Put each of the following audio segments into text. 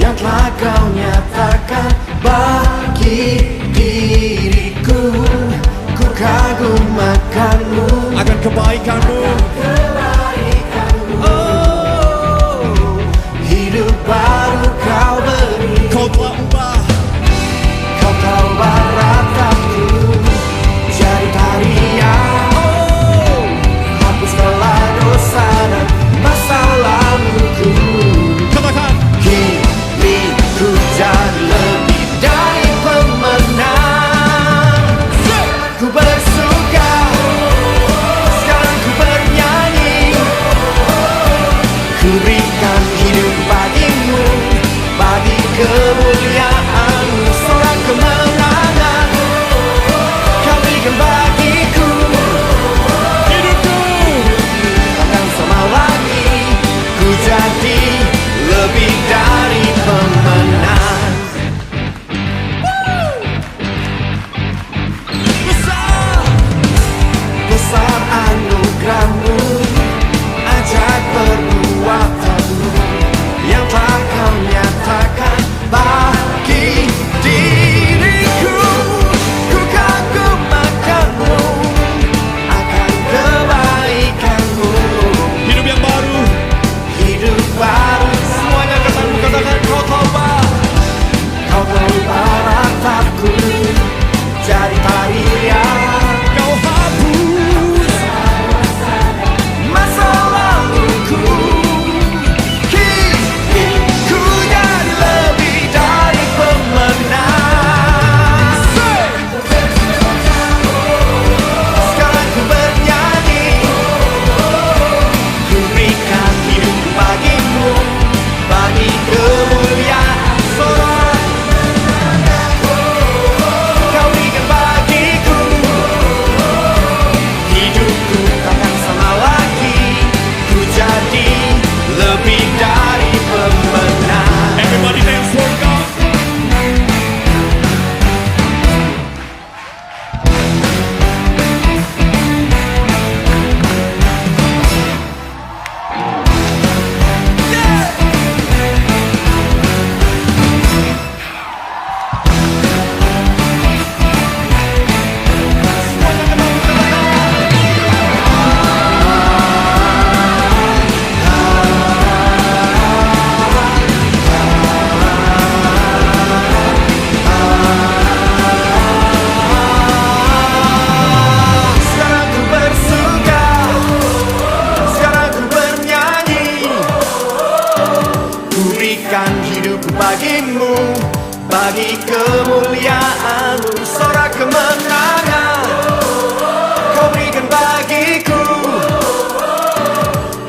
yang telah kau nyatakan bagi diriku. Ku kagum akanmu, akan kebaikanmu. Oh, hidup baru kau beri. Kau telah ubah, Kau tahu ratapku jadi tarian. Oh, hapuskanlah dosa dan masa laluku. katakan. Hidupku jadi lebih dari pemenang. Ku bersuka, sekarang ku bernyanyi. Ku berikan hidup bagimu, bagi kemuliaan-Mu. Sorak kemenangan Kau berikan bagiku. Hidupku Takkan sama lagi, ku jadi lebih dari pemenang. besar. Besar anugerah-Mu, ajaib perbuatan-Mu yang telah kau nyatakan bagi diriku. Ku kagum akan-Mu, akan kebaikan-Mu. Hidup yang baru. Hidup baru, semuanya katakan kau tobat. Kau berubah ratapku jadi tarian. Kau hapus Masa laluku, hidupku jadi lebih dari pemenang. Sekarang ku bernyanyi, ku berikan hidup bagimu, bagi kemuliaan. Sorak kau berikan bagiku. Hidupku takkan sama lagi, ku jadi lebih dari pemenang. Everybody dance for God. Sekarang ku bersuka, sekarang ku bernyanyi. Ku berikan hidupku bagimu, bagi kemuliaan-Mu. Sorak kemenangan kau berikan bagiku.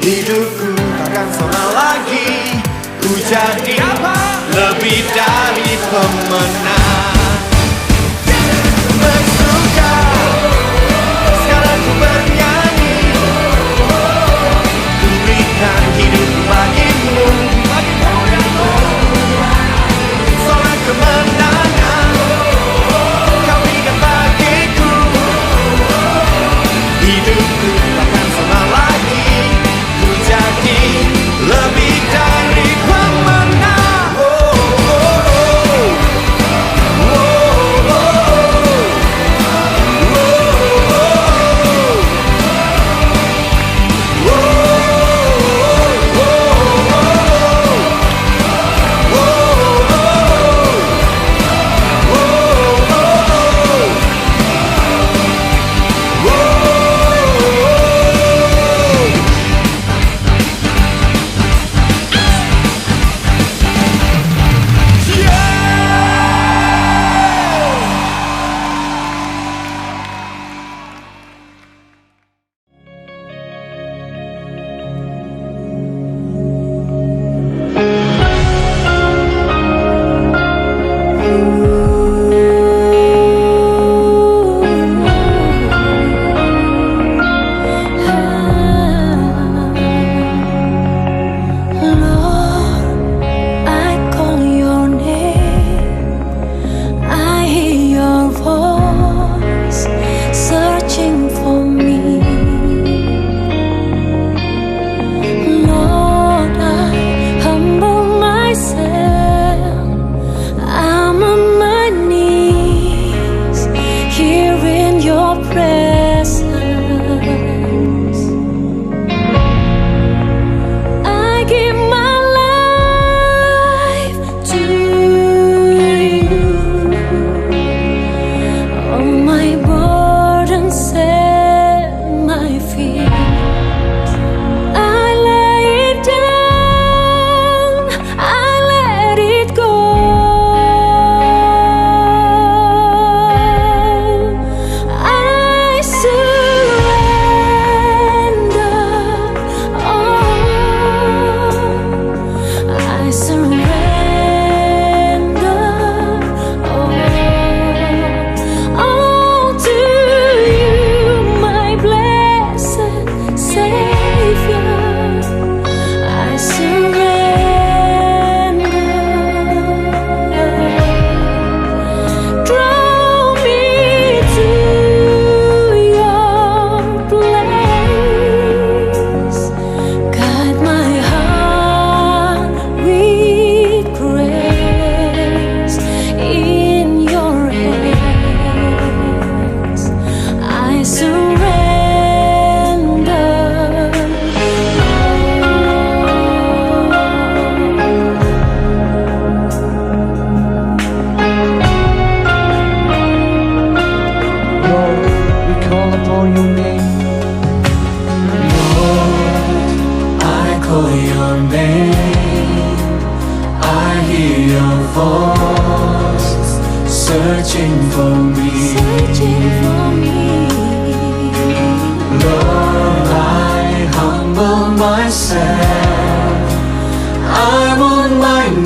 Hidupku takkan sama lagi, ku jadi apa? Lebih dari pemenang. Bersuka, sekarang ku bernyanyi. Ku berikan hidup bagimu, bagi kemuliaan-Mu. Sorak kemenangan kau berikan bagiku. Hidupku takkan sama lagi, ku jadi lebih dari pemenang. Oh, oh, oh. Oh, Lord, I humble myself.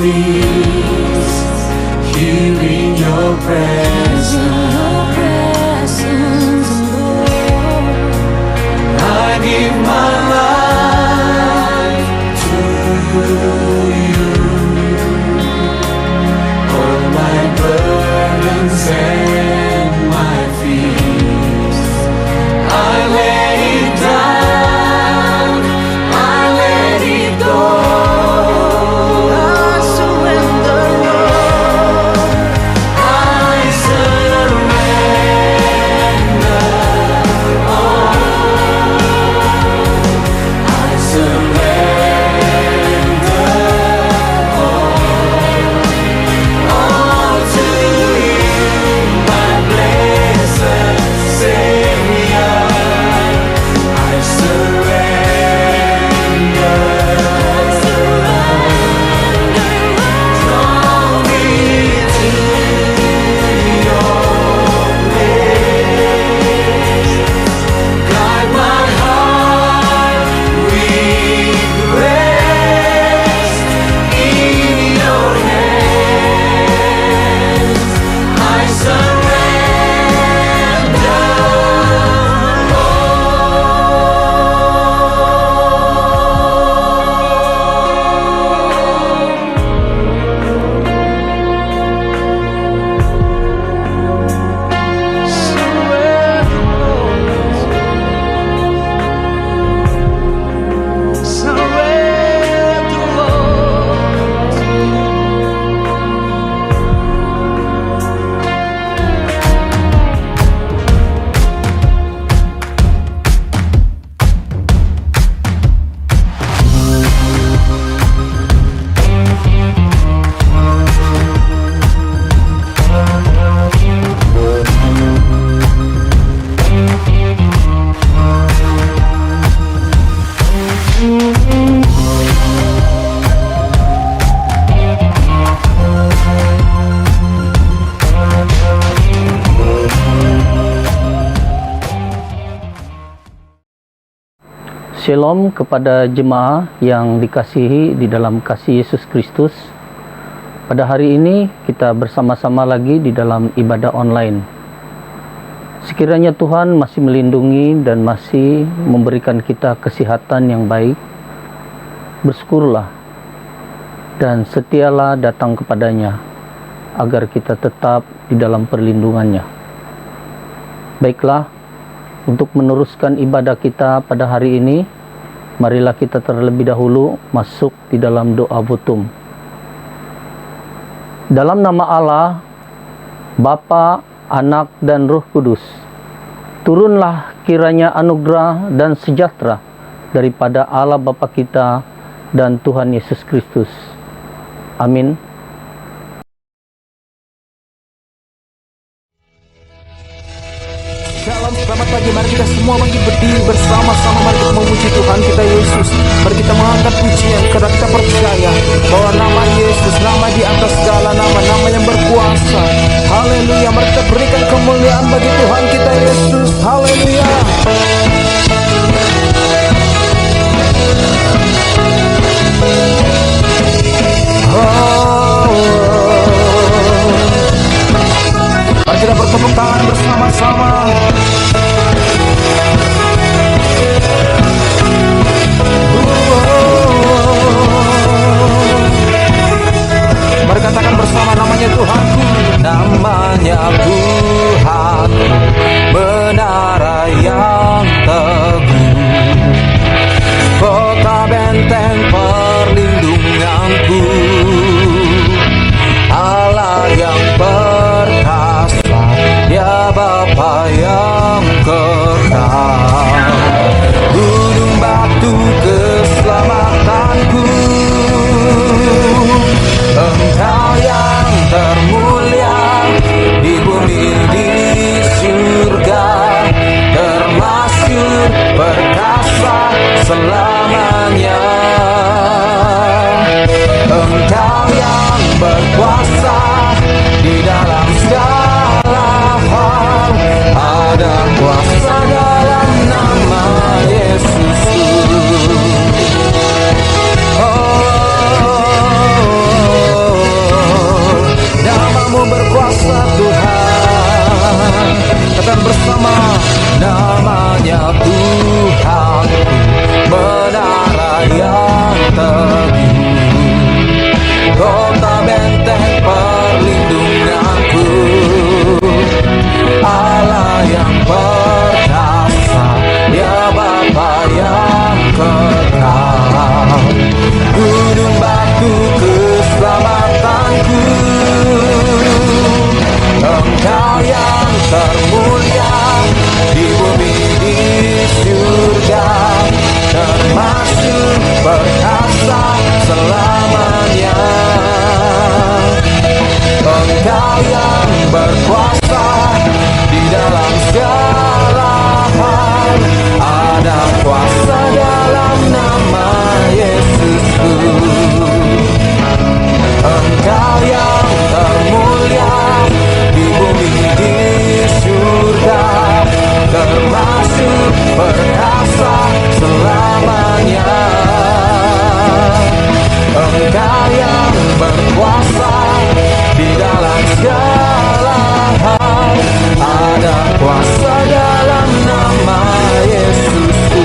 peace here in your presence. I give my life to you. All my burdens and my fears, I lay it down, I let it go. I surrender, Lord. I surrender all. I surrender all to you, my blessed Savior. I surrender. Draw me to your place. Guide my heart with rest in your hands. I surrender Shalom kepada jemaah yang dikasihi di dalam kasih Yesus Kristus. Pada hari ini kita bersama-sama lagi di dalam ibadah online. Sekiranya Tuhan masih melindungi dan masih memberikan kita kesehatan yang baik, bersyukurlah dan setialah datang kepadanya agar kita tetap di dalam perlindungannya. Baiklah, untuk meneruskan ibadah kita pada hari ini, marilah kita terlebih dahulu masuk di dalam doa butum. Dalam nama Allah, Bapa, Anak, dan Roh Kudus, turunlah kiranya anugerah dan sejahtera daripada Allah Bapa kita dan Tuhan Yesus Kristus. Amin. Shalom, selamat pagi. Mari kita semua bangkit berdiri bersama-sama. Mari kita memuji Tuhan kita Yesus. Mari kita mengangkat pujian karena kita percaya bahwa nama Yesus, nama di atas segala nama, nama yang berkuasa. Haleluya. Mari kita berikan kemuliaan bagi Tuhan kita Yesus. Haleluya. Mari kita bertepuk tangan bersama-sama. Mari katakan bersama namanya Tuhanku. namanya Tuhan, menara yang teguh, kota benteng perlindunganku, Allah yang perkasa, ya Bapa yang kekal, gunung batu keselamatanku, Engkau yang termulia di bumi di surga, termasyhur perkasa selamanya. berkuasa Tuhan. Katakan bersama, namanya Tuhan, menara yang teguh, kota benteng perlindunganku, Allah yang perkasa, ya Bapa yang kekal, gunung batu keselamatanku, Engkau yang termulia di bumi di surga, termasuk perkasa selamanya. Engkau yang berkuasa di dalam segala hal, ada kuasa dalam nama Yesusku. Engkau yang termulia di bumi di surga, termasuk perkasa selamanya. Engkau yang berkuasa di dalam segala hal, ada kuasa dalam nama Yesusku.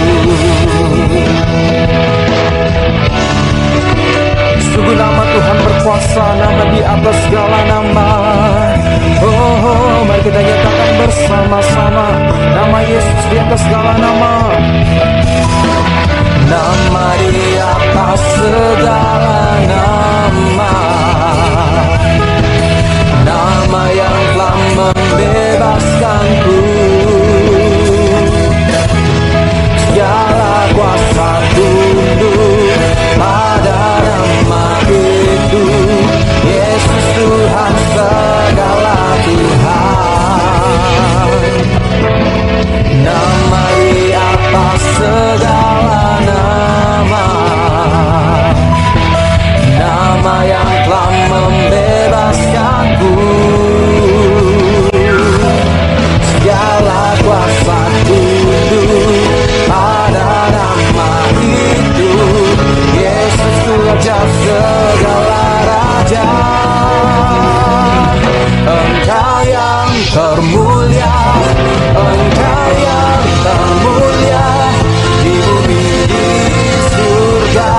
Sungguh nama Tuhan berkuasa, nama di atas segala nama. Oh, mari kita nyatakan bersama-sama, nama Yesus di atas segala nama. Nama di atas segala nama, nama yang telah membebaskanku. Segala kuasa tunduk pada nama itu, Yesus Tuhan segala Tuhan. Nama di atas segala nama, nama yang telah membebaskanku. Segala kuasa tunduk pada nama itu, Yesus Raja segala raja. Engkau yang termulia, Engkau yang termulia di bumi di surga,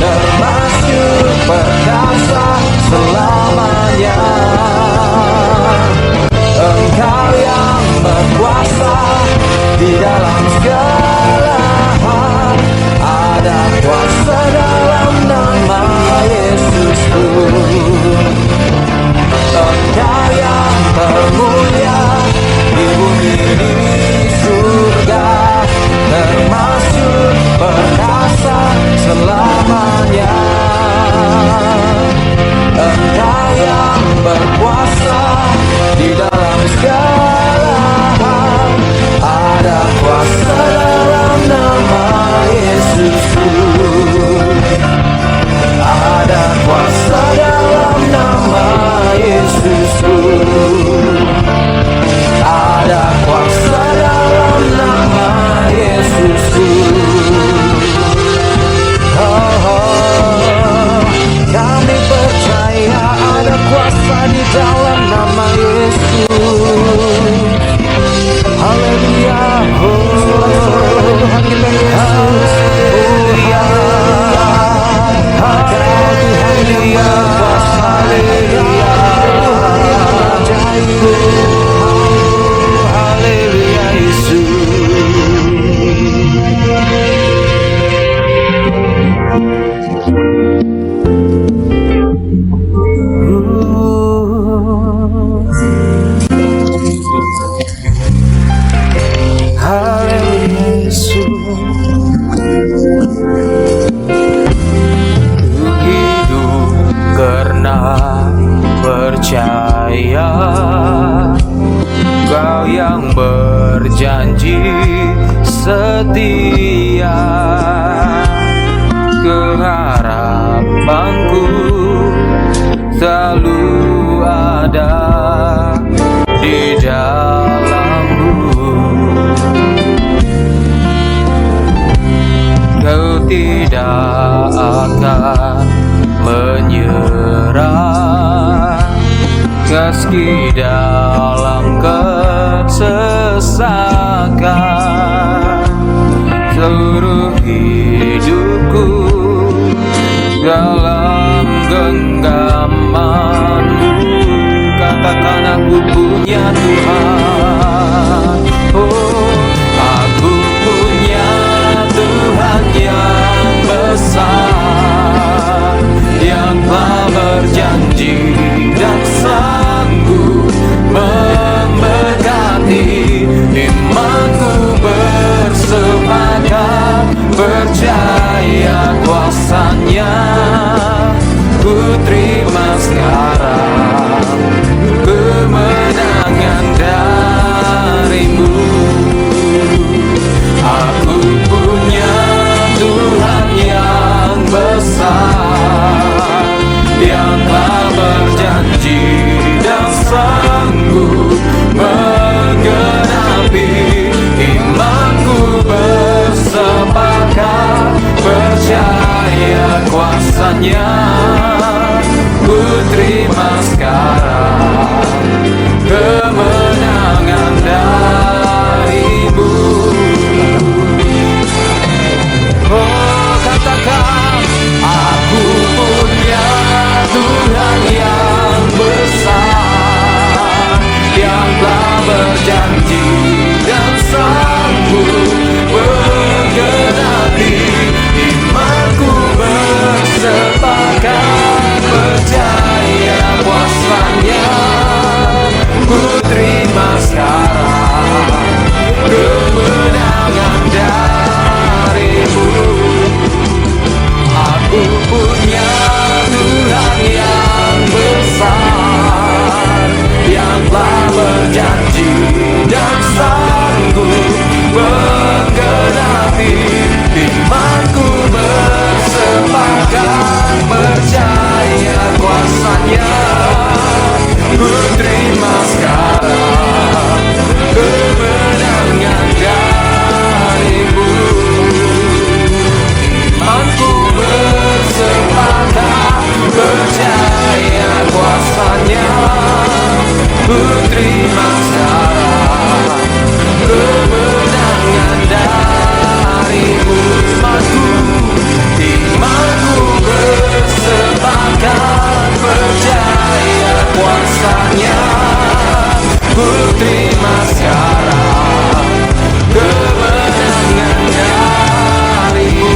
termasuk perkasa selamanya. Engkau yang berkuasa di dalam segala hal, ada kuasa dalam nama Yesusku. Engkau yang termulia di bumi di surga, termasuk perkasa selamanya. Engkau yang berkuasa di dalam segala hal, ada kuasa dalam nama Yesusku. Ada kuasa dalam nama Yesusku. Ada kuasa dalam nama Yesusku. Oh, oh, kami percaya ada kuasa di dalam nama Yesus. Haleluya. Tuhan kita Yesus. Haleluya. Haleluya. Haleluya. Haleluya Yesus. Haleluya Yesus. Hidup karena percaya, Kau yang berjanji setia, keharapanku selalu ada di dalam-Mu. Kau tidak akan menyerah, meski dalam kesesakan. Seluruh hidupku dalam genggaman-Mu, katakan aku punya Tuhan. Oh, aku punya Tuhan yang besar, yang telah berjanji dan sanggup memberkati. Imanku bersepakat, percaya kuasa-Nya. Ku terima sekarang kemenangan dari-Mu. Aku punya Tuhan yang besar, yang telah berjanji dan sanggup menggenapi. Imanku bersepakat, percaya kuasa-Nya. Ku terima sekarang kemenangan dari-Mu. Oh, katakan, aku punya Tuhan yang besar, yang telah berjanji dan sanggup menggenapi. Imanku bersepakat, percaya kuasa-Nya. Ku terima sekarang kemenangan dari-Mu. Aku punya Tuhan yang besar, yang telah berjanji dan sanggup menggenapi. Imanku bersepakat, percaya kuasa-Nya. Ku terima sekarang kemenangan dari-Mu. Imanku bersepakat, percaya kuasa-Nya. Ku terima sekarang kemenangan dari-Mu. Imanku bersepakat, percaya kuasa-Nya. Ku terima sekarang kemenangan dari-Mu.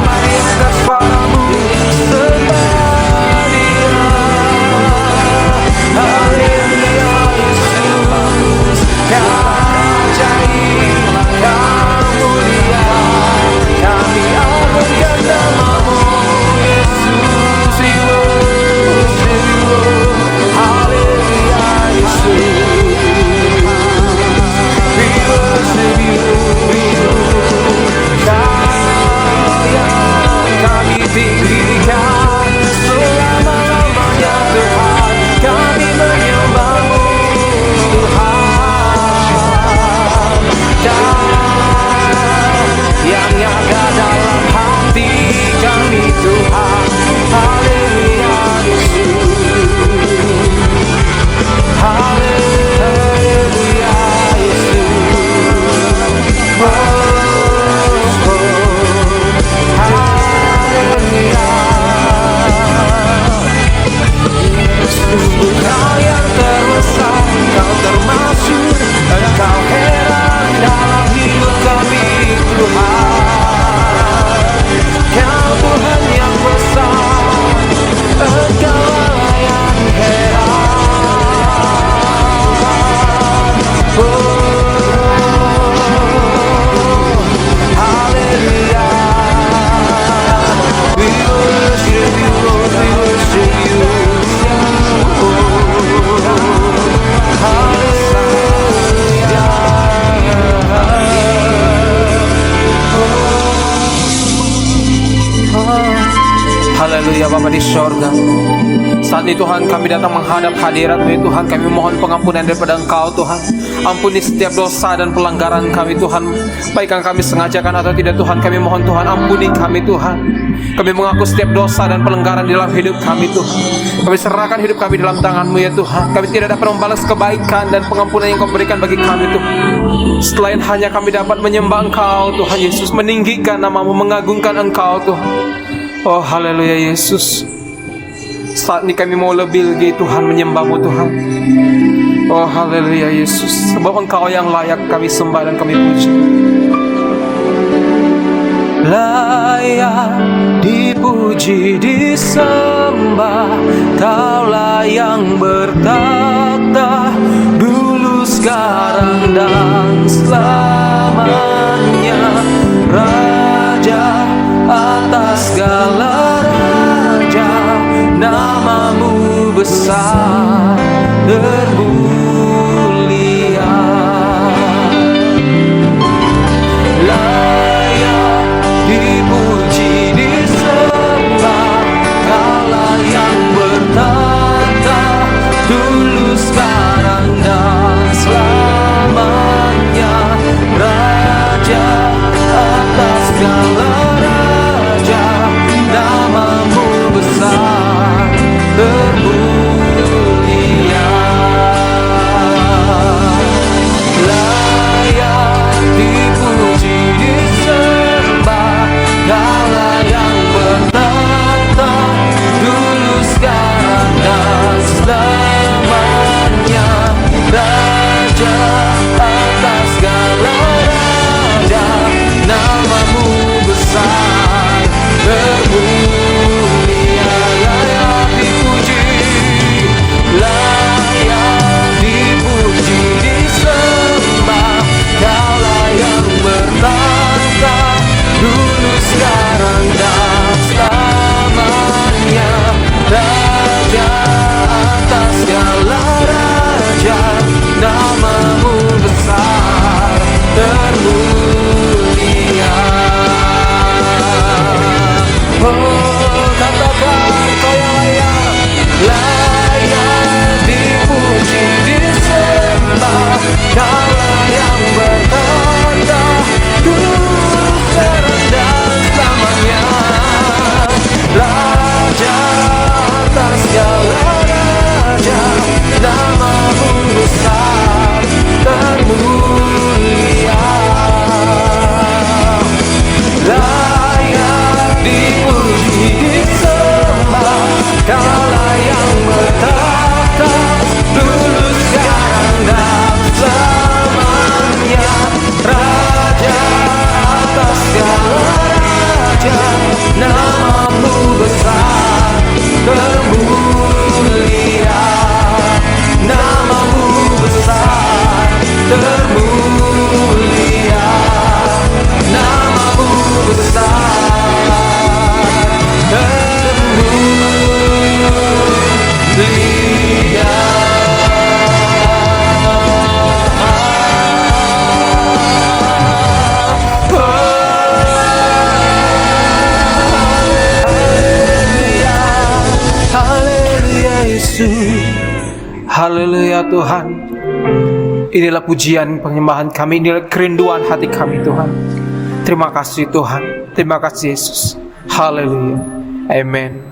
Mari angkat suaramu, haleluya Bapa di sorga. Saat ini Tuhan kami datang menghadap hadirat-Mu ya Tuhan. Kami mohon pengampunan daripada Engkau Tuhan. Ampuni setiap dosa dan pelanggaran kami Tuhan, baik yang kami sengajakan atau tidak Tuhan. Kami mohon Tuhan, ampuni kami Tuhan. Kami mengaku setiap dosa dan pelanggaran di dalam hidup kami Tuhan. Kami serahkan hidup kami dalam tangan-Mu ya Tuhan. Kami tidak dapat membalas kebaikan dan pengampunan yang Kau berikan bagi kami Tuhan, selain hanya kami dapat menyembah Engkau Tuhan Yesus, meninggikan nama-Mu, mengagungkan Engkau Tuhan. Oh haleluya Yesus. Saat ini kami mau lebih lagi Tuhan menyembah-Mu Tuhan. Oh haleluya Yesus, sebab Engkau yang layak kami sembah dan kami puji. Layak dipuji disembah, Kaulah yang bertata dulu, sekarang dan selamanya. Raja atas segala raja, nama-Mu besar termulia. Layak dipuji disembah, Kaulah yang bertata dulu, sekarang dan selamanya. Raja atas segala raja, nama-Mu besar termulia. Layak dipuji disembah, Kaulah yang bertata dulu, sekarang dan selamanya. Raja atas segala raja, nama-Mu besar termulia. Layak dipuji, layak dipuji disembah, Kaulah yang bertata dulu, sekarang dan selamanya. Raja atas segala raja, nama-Mu besar termulia. Oh katakan Kau yang layak, layak dipuji disembah, Kaulah yang bertata dulu, sekarang dan selamanya. Raja atas segala raja, nama-Mu besar termulia. Layak dipuji disembah, Kaulah yang bertata dulu, sekarang dan selamanya. Raja atas segala raja, nama-Mu besar termulia. Nama-Mu besar termulia. Nama-Mu besar termulia. Haleluya Yesus, haleluya Tuhan. Inilah pujian penyembahan kami, inilah kerinduan hati kami Tuhan. Terima kasih Tuhan, terima kasih Yesus. Haleluya, amen.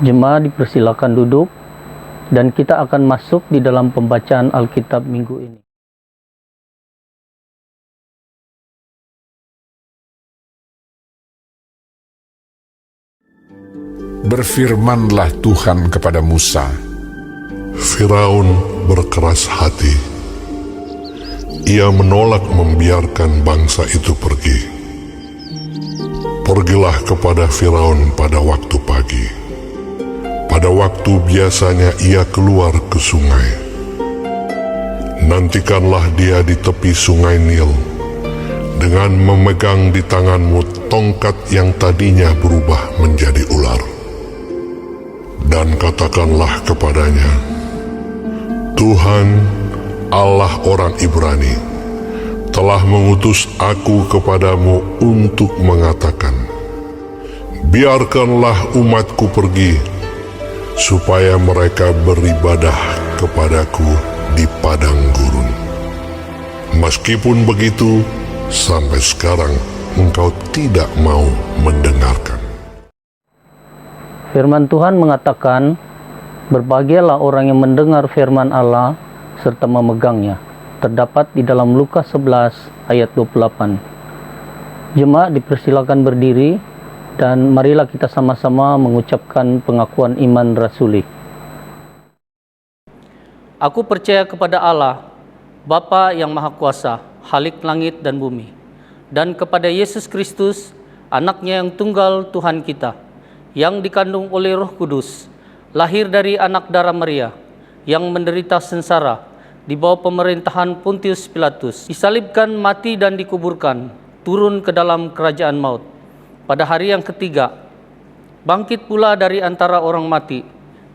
Jemaat dipersilakan duduk dan kita akan masuk di dalam pembacaan Alkitab minggu ini. Berfirmanlah Tuhan kepada Musa. Firaun berkeras hati. Ia menolak membiarkan bangsa itu pergi. Pergilah kepada Firaun pada waktu pagi. Pada waktu biasanya ia keluar ke sungai. Nantikanlah dia di tepi sungai Nil, dengan memegang di tanganmu tongkat yang tadinya berubah menjadi ular. Dan katakanlah kepadanya, Tuhan, Allah orang Ibrani, telah mengutus aku kepadamu untuk mengatakan, biarkanlah umatku pergi, supaya mereka beribadah kepadaku di padang gurun. Meskipun begitu, sampai sekarang engkau tidak mau mendengarkan. Firman Tuhan mengatakan, berbahagialah orang yang mendengar firman Allah serta memegangnya. Terdapat di dalam Lukas 11 ayat 28. Jemaat dipersilakan berdiri dan marilah kita sama-sama mengucapkan pengakuan iman rasuli. Aku percaya kepada Allah, Bapa yang Maha Kuasa, Khalik langit dan bumi, dan kepada Yesus Kristus, Anaknya yang tunggal Tuhan kita, yang dikandung oleh Roh Kudus, lahir dari anak darah Maria, yang menderita sengsara di bawah pemerintahan Pontius Pilatus, disalibkan, mati dan dikuburkan, turun ke dalam kerajaan maut. Pada hari yang ketiga, bangkit pula dari antara orang mati,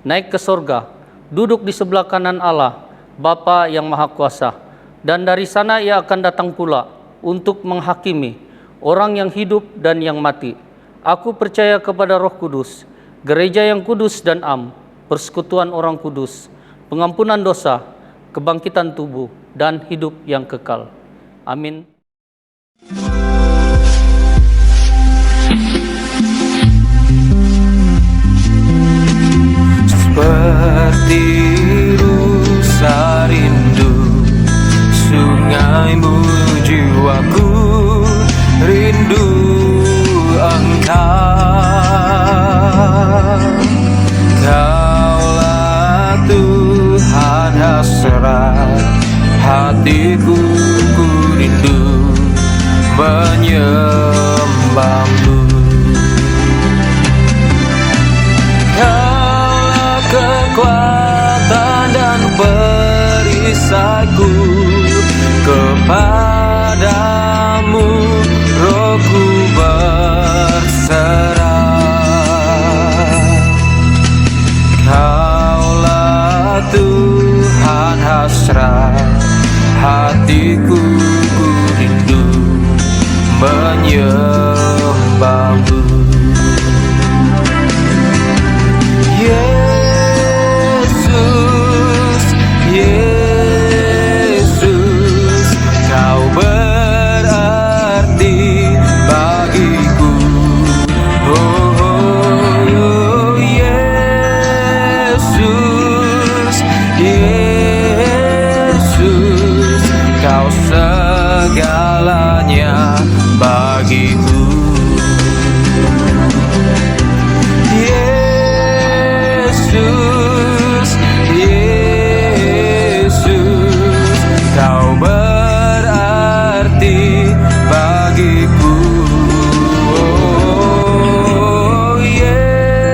naik ke sorga, duduk di sebelah kanan Allah, Bapa yang Maha Kuasa, dan dari sana ia akan datang pula untuk menghakimi orang yang hidup dan yang mati. Aku percaya kepada Roh Kudus, gereja yang kudus dan am, persekutuan orang kudus, pengampunan dosa, kebangkitan tubuh, dan hidup yang kekal. Amin. Seperti rusa rindu sungaimu, jiwaku rindu Engkau. Kaulah Tuhan hasrat hatiku, ku rindu menyembahmu. Kaulah kekuatan dan perisaiku, kepadamu rohku berserah. Kaulah Tuhan hasrat hatiku, ku rindu menyembahmu. Yesus, Yesus, Kau berarti bagiku. Oh, oh, Yesus, Yesus, Kau segalanya bagiku. Yesus, Yesus, Kau berarti bagiku. Oh, Yesus,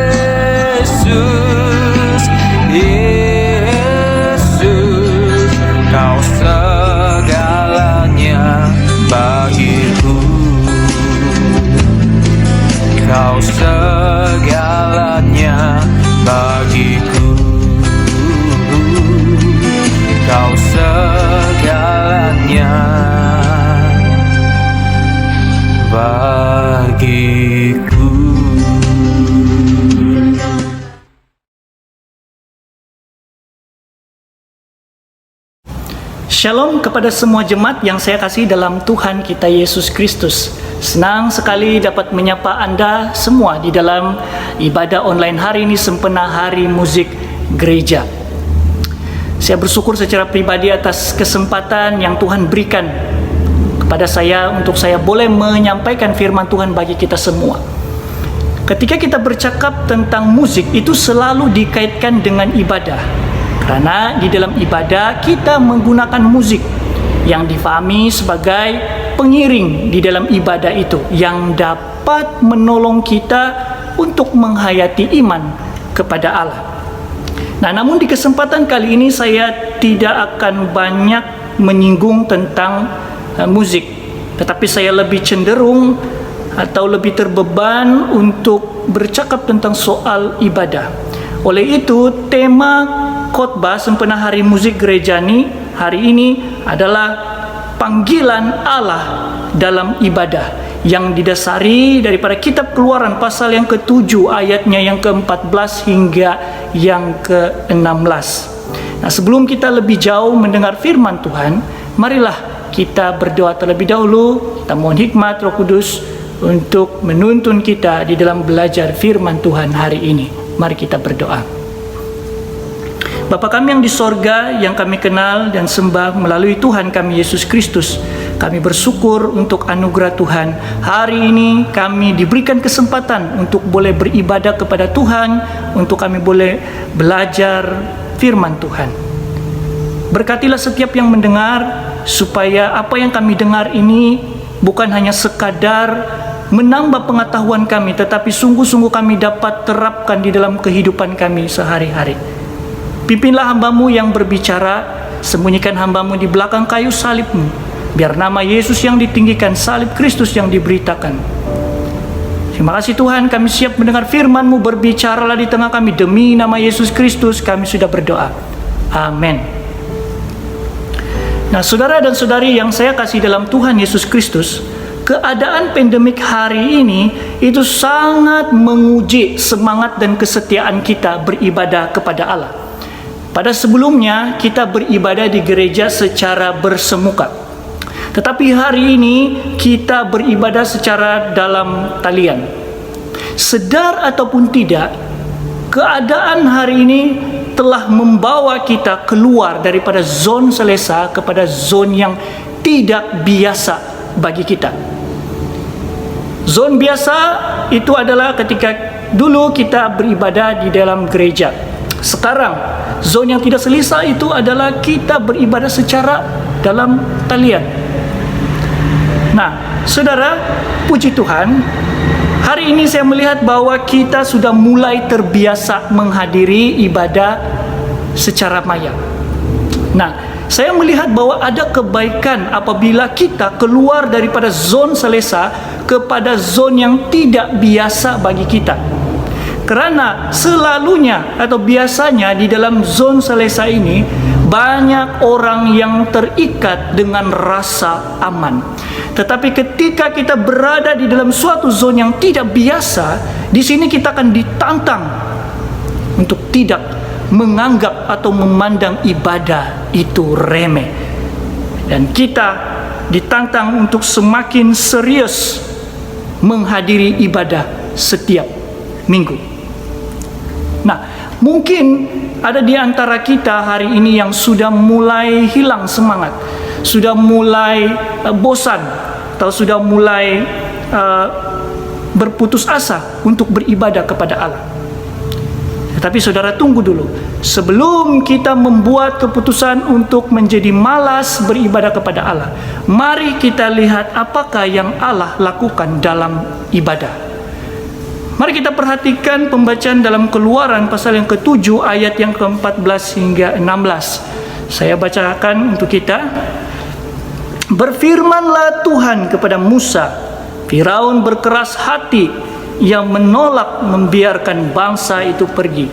Yesus, Kau segalanya bagiku. Kau segalanya bagiku. Kau segalanya bagiku. Shalom kepada semua jemaat yang saya kasih dalam Tuhan kita Yesus Kristus. Senang sekali dapat menyapa Anda semua di dalam ibadah online hari ini, sempena Hari Musik Gereja. Saya bersyukur secara pribadi atas kesempatan yang Tuhan berikan kepada saya untuk saya boleh menyampaikan firman Tuhan bagi kita semua. Ketika kita bercakap tentang musik, itu selalu dikaitkan dengan ibadah. Karena di dalam ibadah kita menggunakan musik yang difahami sebagai pengiring di dalam ibadah itu, yang dapat menolong kita untuk menghayati iman kepada Allah. Nah, namun di kesempatan kali ini saya tidak akan banyak menyinggung tentang musik, tetapi saya lebih cenderung atau lebih terbeban untuk bercakap tentang soal ibadah. Oleh itu, tema khotbah sempena Hari Musik Gereja hari ini adalah panggilan Allah dalam ibadah. yang didasari daripada kitab Keluaran pasal yang ke-7 ayatnya yang ke-14 hingga yang ke-16. Nah, sebelum kita lebih jauh mendengar firman Tuhan, marilah kita berdoa terlebih dahulu. Kita mohon hikmat Roh Kudus untuk menuntun kita di dalam belajar firman Tuhan hari ini. Mari kita berdoa. Bapa kami yang di sorga, yang kami kenal dan sembah melalui Tuhan kami Yesus Kristus, kami bersyukur untuk anugerah Tuhan. Hari ini kami diberikan kesempatan untuk boleh beribadah kepada Tuhan, untuk kami boleh belajar firman Tuhan. Berkatilah setiap yang mendengar, supaya apa yang kami dengar ini bukan hanya sekadar menambah pengetahuan kami, tetapi sungguh-sungguh kami dapat terapkan di dalam kehidupan kami sehari-hari. Pimpinlah hamba-Mu yang berbicara, sembunyikan hamba-Mu di belakang kayu salib-Mu, biar nama Yesus yang ditinggikan, salib Kristus yang diberitakan. Terima kasih Tuhan, kami siap mendengar firman-Mu, berbicaralah di tengah kami, demi nama Yesus Kristus kami sudah berdoa. Amin. Nah, saudara dan saudari yang saya kasih dalam Tuhan Yesus Kristus, keadaan pandemik hari ini itu sangat menguji semangat dan kesetiaan kita beribadah kepada Allah. Pada sebelumnya kita beribadah di gereja secara bersemuka, tetapi hari ini kita beribadah secara dalam talian. Sedar ataupun tidak, keadaan hari ini telah membawa kita keluar daripada zon selesa kepada zon yang tidak biasa bagi kita. Zon biasa itu adalah ketika dulu kita beribadah di dalam gereja. Sekarang zon yang tidak selesa itu adalah kita beribadah secara dalam talian. Nah, saudara, puji Tuhan, hari ini saya melihat bahwa kita sudah mulai terbiasa menghadiri ibadah secara maya. Nah, saya melihat bahwa ada kebaikan apabila kita keluar daripada zon selesa kepada zon yang tidak biasa bagi kita. Karena selalunya atau biasanya di dalam zon selesa ini banyak orang yang terikat dengan rasa aman. Tetapi ketika kita berada di dalam suatu zon yang tidak biasa, di sini kita akan ditantang untuk tidak menganggap atau memandang ibadah itu remeh. Dan kita ditantang untuk semakin serius menghadiri ibadah setiap minggu. Nah, mungkin ada di antara kita hari ini yang sudah mulai hilang semangat, sudah mulai bosan, atau sudah mulai berputus asa untuk beribadah kepada Allah. Tetapi saudara, tunggu dulu. Sebelum kita membuat keputusan untuk menjadi malas beribadah kepada Allah, mari kita lihat apakah yang Allah lakukan dalam ibadah. Mari kita perhatikan pembacaan dalam Keluaran pasal yang ke-7 ayat yang ke-14 hingga 16. Saya bacakan untuk kita. Berfirmanlah Tuhan kepada Musa, Firaun berkeras hati yang menolak membiarkan bangsa itu pergi.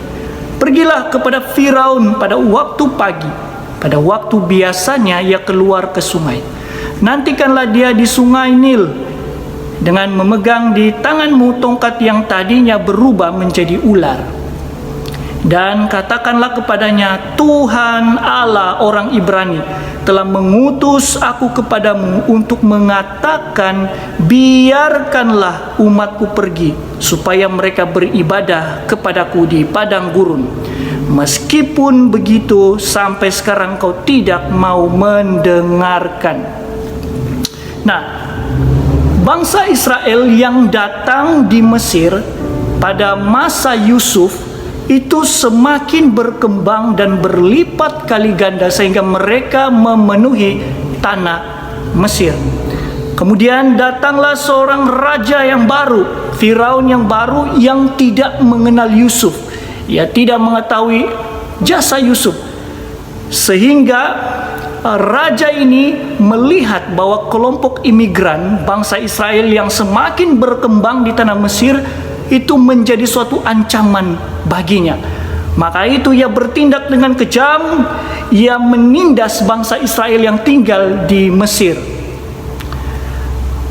Pergilah kepada Firaun pada waktu pagi, pada waktu biasanya ia keluar ke sungai. Nantikanlah dia di sungai Nil, dengan memegang di tanganmu tongkat yang tadinya berubah menjadi ular. Dan katakanlah kepadanya, Tuhan Allah orang Ibrani telah mengutus aku kepadamu untuk mengatakan, biarkanlah umatku pergi, supaya mereka beribadah kepadaku di padang gurun. Meskipun begitu, sampai sekarang kau tidak mau mendengarkan. Nah, bangsa Israel yang datang di Mesir pada masa Yusuf itu semakin berkembang dan berlipat kali ganda sehingga mereka memenuhi tanah Mesir. Kemudian datanglah seorang raja yang baru, Firaun yang baru, yang tidak mengenal Yusuf. Ia tidak mengetahui jasa Yusuf, sehingga raja ini melihat bahwa kelompok imigran bangsa Israel yang semakin berkembang di tanah Mesir itu menjadi suatu ancaman baginya. Maka itu ia bertindak dengan kejam, ia menindas bangsa Israel yang tinggal di Mesir.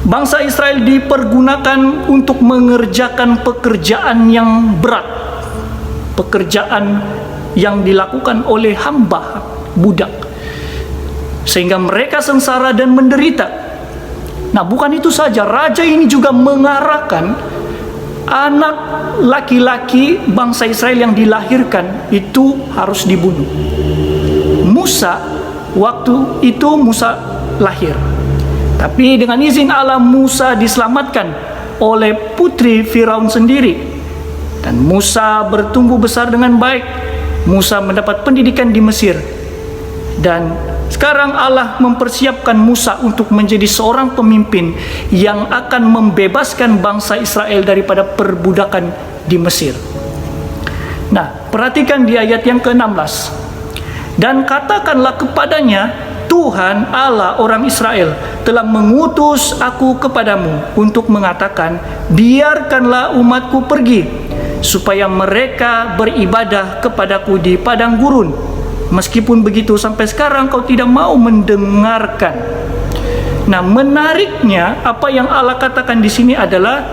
Bangsa Israel dipergunakan untuk mengerjakan pekerjaan yang berat, pekerjaan yang dilakukan oleh hamba budak, sehingga mereka sengsara dan menderita. Nah, bukan itu saja, raja ini juga mengarahkan anak laki-laki bangsa Israel yang dilahirkan itu harus dibunuh. Musa, waktu itu Musa lahir, tapi dengan izin Allah Musa diselamatkan oleh putri Firaun sendiri, dan Musa bertumbuh besar dengan baik. Musa mendapat pendidikan di Mesir, dan sekarang Allah mempersiapkan Musa untuk menjadi seorang pemimpin yang akan membebaskan bangsa Israel daripada perbudakan di Mesir. Nah, perhatikan di ayat yang ke-16. Dan katakanlah kepadanya, Tuhan Allah orang Israel telah mengutus aku kepadamu untuk mengatakan, biarkanlah umatku pergi, supaya mereka beribadah kepadaku di padang gurun. Meskipun begitu, sampai sekarang kau tidak mau mendengarkan. Nah, menariknya apa yang Allah katakan di sini adalah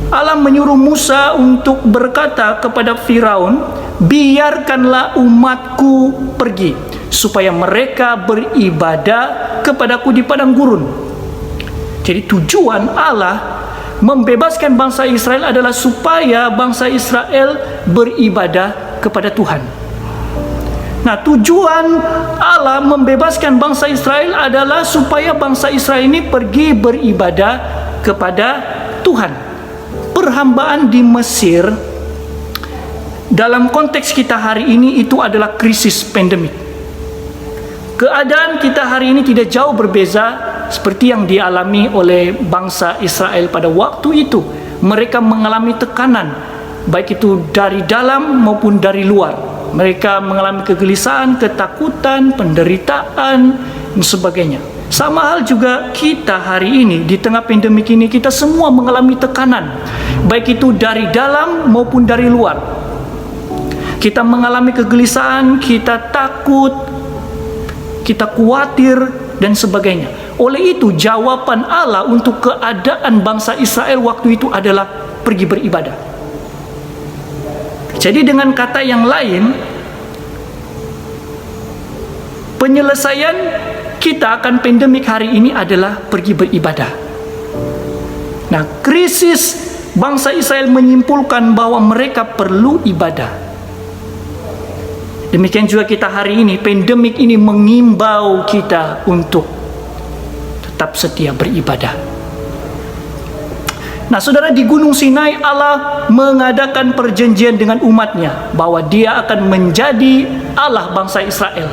Allah menyuruh Musa untuk berkata kepada Firaun, biarkanlah umatku pergi, supaya mereka beribadah kepadaku di padang gurun. Jadi tujuan Allah membebaskan bangsa Israel adalah supaya bangsa Israel beribadah kepada Tuhan. Nah, tujuan Allah membebaskan bangsa Israel adalah supaya bangsa Israel ini pergi beribadah kepada Tuhan. Perhambaan di Mesir dalam konteks kita hari ini itu adalah krisis pandemik. Keadaan kita hari ini tidak jauh berbeza seperti yang dialami oleh bangsa Israel pada waktu itu. Mereka mengalami tekanan, baik itu dari dalam maupun dari luar. Mereka mengalami kegelisahan, ketakutan, penderitaan, dan sebagainya. Sama hal juga kita hari ini, di tengah pandemik ini, kita semua mengalami tekanan, baik itu dari dalam maupun dari luar. Kita mengalami kegelisahan, kita takut, kita khawatir, dan sebagainya. Oleh itu, jawaban Allah untuk keadaan bangsa Israel waktu itu adalah pergi beribadah. Jadi dengan kata yang lain, penyelesaian kita akan pandemik hari ini adalah pergi beribadah. Nah, krisis bangsa Israel menyimpulkan bahwa mereka perlu ibadah. Demikian juga kita hari ini, pandemik ini mengimbau kita untuk tetap setia beribadah. Nah, saudara, di Gunung Sinai Allah mengadakan perjanjian dengan umatnya bahwa dia akan menjadi Allah bangsa Israel.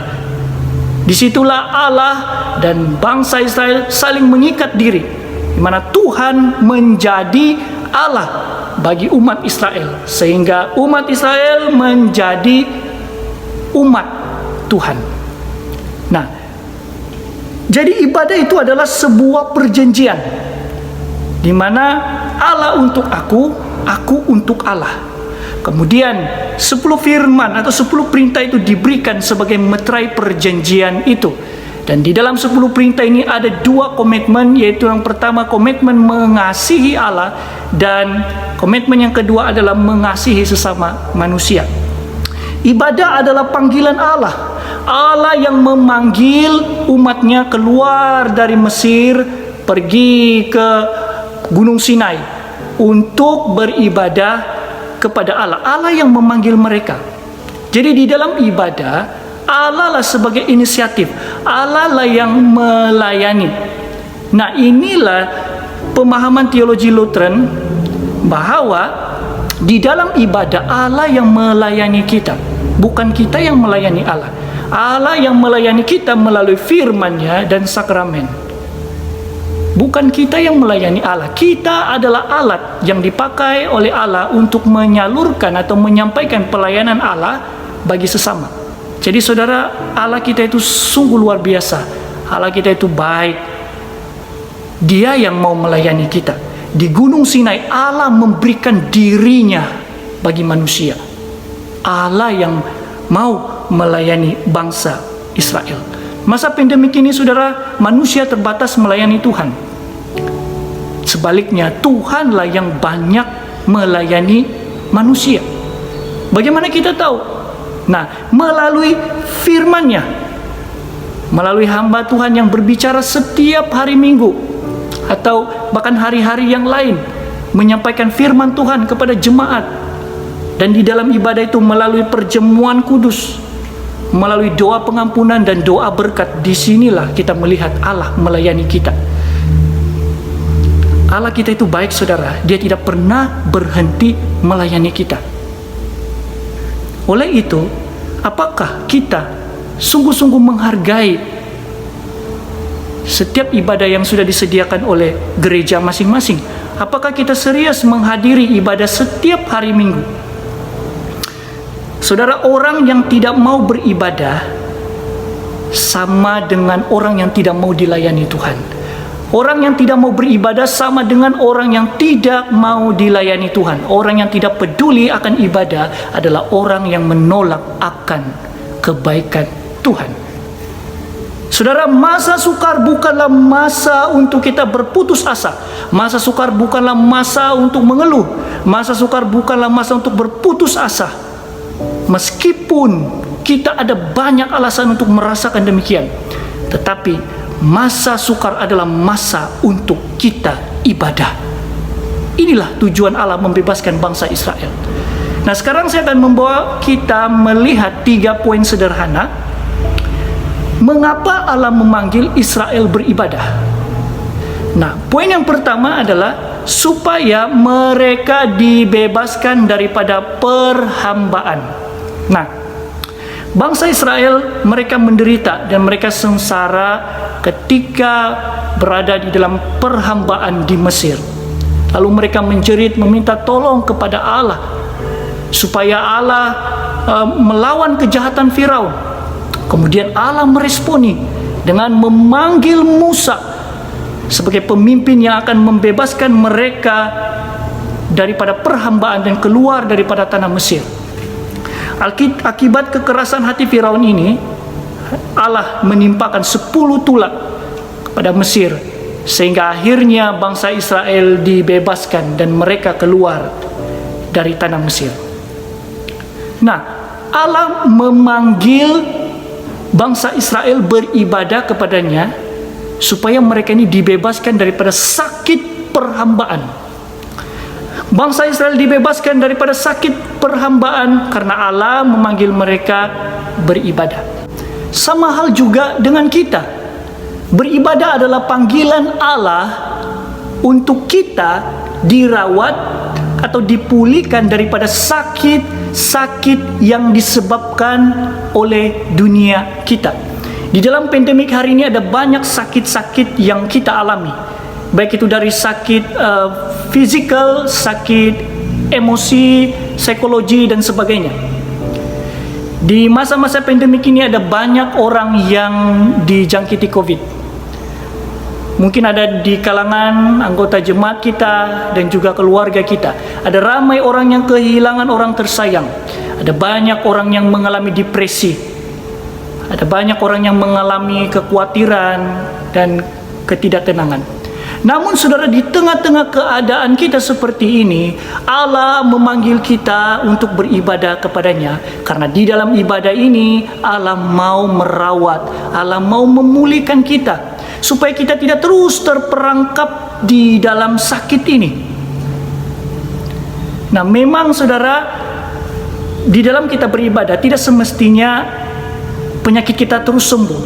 Disitulah Allah dan bangsa Israel saling mengikat diri, di mana Tuhan menjadi Allah bagi umat Israel, sehingga umat Israel menjadi umat Tuhan. Nah, jadi ibadah itu adalah sebuah perjanjian, di mana Allah untuk aku untuk Allah. Kemudian 10 firman atau 10 perintah itu diberikan sebagai meterai perjanjian itu. Dan di dalam 10 perintah ini ada 2 komitmen, yaitu yang pertama komitmen mengasihi Allah, dan komitmen yang kedua adalah mengasihi sesama manusia. Ibadah adalah panggilan Allah. Allah yang memanggil umatnya keluar dari Mesir, pergi ke Gunung Sinai untuk beribadah kepada Allah. Allah yang memanggil mereka. Jadi di dalam ibadah, Allah lah sebagai inisiatif, Allah lah yang melayani. Nah, inilah pemahaman teologi Lutheran bahwa di dalam ibadah Allah yang melayani kita, bukan kita yang melayani Allah. Allah yang melayani kita melalui firman-Nya dan sakramen. Bukan kita yang melayani Allah. Kita adalah alat yang dipakai oleh Allah untuk menyalurkan atau menyampaikan pelayanan Allah bagi sesama. Jadi saudara, Allah kita itu sungguh luar biasa. Allah kita itu baik. Dia yang mau melayani kita. Di Gunung Sinai Allah memberikan dirinya bagi manusia. Allah yang mau melayani bangsa Israel. Masa pandemik ini saudara, manusia terbatas melayani Tuhan. Sebaliknya, Tuhanlah yang banyak melayani manusia. Bagaimana kita tahu? Nah, melalui firman-Nya, melalui hamba Tuhan yang berbicara setiap hari Minggu atau bahkan hari-hari yang lain, menyampaikan firman Tuhan kepada jemaat. Dan di dalam ibadah itu melalui perjamuan kudus, melalui doa pengampunan dan doa berkat, disinilah kita melihat Allah melayani kita. Allah kita itu baik, saudara. Dia tidak pernah berhenti melayani kita. Oleh itu, apakah kita sungguh-sungguh menghargai setiap ibadah yang sudah disediakan oleh gereja masing-masing? Apakah kita serius menghadiri ibadah setiap hari Minggu? Saudara, orang yang tidak mau beribadah sama dengan orang yang tidak mau dilayani Tuhan. Orang yang tidak mau beribadah sama dengan orang yang tidak mau dilayani Tuhan. Orang yang tidak peduli akan ibadah adalah orang yang menolak akan kebaikan Tuhan. Saudara, masa sukar bukanlah masa untuk kita berputus asa. Masa sukar bukanlah masa untuk mengeluh. Masa sukar bukanlah masa untuk berputus asa. Meskipun kita ada banyak alasan untuk merasakan demikian, tetapi masa sukar adalah masa untuk kita ibadah. Inilah tujuan Allah membebaskan bangsa Israel. Nah, sekarang saya akan membawa kita melihat 3 poin sederhana mengapa Allah memanggil Israel beribadah. Nah, poin yang pertama adalah supaya mereka dibebaskan daripada perhambaan. Nah, bangsa Israel, mereka menderita dan mereka sengsara ketika berada di dalam perhambaan di Mesir. Lalu mereka menjerit meminta tolong kepada Allah supaya Allah melawan kejahatan Firaun. Kemudian Allah meresponi dengan memanggil Musa sebagai pemimpin yang akan membebaskan mereka daripada perhambaan dan keluar daripada tanah Mesir. Akibat kekerasan hati Firaun ini, Allah menimpakan 10 tulak kepada Mesir, sehingga akhirnya bangsa Israel dibebaskan dan mereka keluar dari tanah Mesir. Nah, Allah memanggil bangsa Israel beribadah kepadanya supaya mereka ini dibebaskan daripada sakit perhambaan. Bangsa Israel dibebaskan daripada sakit perhambaan karena Allah memanggil mereka beribadah. Sama hal juga dengan kita. Beribadah adalah panggilan Allah untuk kita dirawat atau dipulihkan daripada sakit-sakit yang disebabkan oleh dunia kita. Di dalam pandemik hari ini ada banyak sakit-sakit yang kita alami. Baik itu dari sakit fisikal, sakit emosi, psikologi, dan sebagainya. Di masa-masa pandemik ini ada banyak orang yang dijangkiti COVID. Mungkin ada di kalangan anggota jemaat kita dan juga keluarga kita. Ada ramai orang yang kehilangan orang tersayang. Ada banyak orang yang mengalami depresi. Ada banyak orang yang mengalami kekhawatiran dan ketidaktenangan. Namun saudara, di tengah-tengah keadaan kita seperti ini, Allah memanggil kita untuk beribadah kepadanya. Karena di dalam ibadah ini, Allah mau merawat, Allah mau memulihkan kita, supaya kita tidak terus terperangkap di dalam sakit ini. Nah, memang saudara, di dalam kita beribadah, tidak semestinya penyakit kita terus sembuh,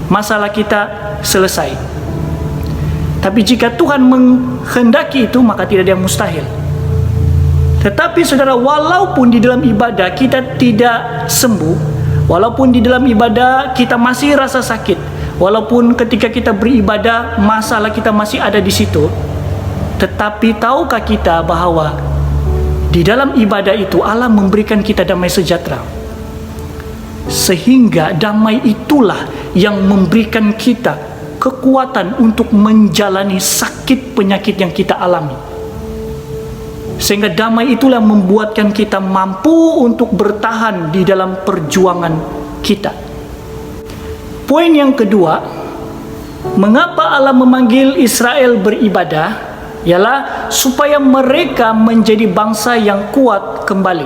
masalah kita selesai. Tapi jika Tuhan menghendaki itu, maka tidak ada yang mustahil. Tetapi saudara, walaupun di dalam ibadah kita tidak sembuh, walaupun di dalam ibadah kita masih rasa sakit, walaupun ketika kita beribadah masalah kita masih ada di situ, tetapi tahukah kita bahwa di dalam ibadah itu Allah memberikan kita damai sejahtera? Sehingga damai itulah yang memberikan kita kekuatan untuk menjalani sakit penyakit yang kita alami. Sehingga damai itulah yang membuatkan kita mampu untuk bertahan di dalam perjuangan kita. Poin yang kedua, mengapa Allah memanggil Israel beribadah? ialah supaya mereka menjadi bangsa yang kuat kembali.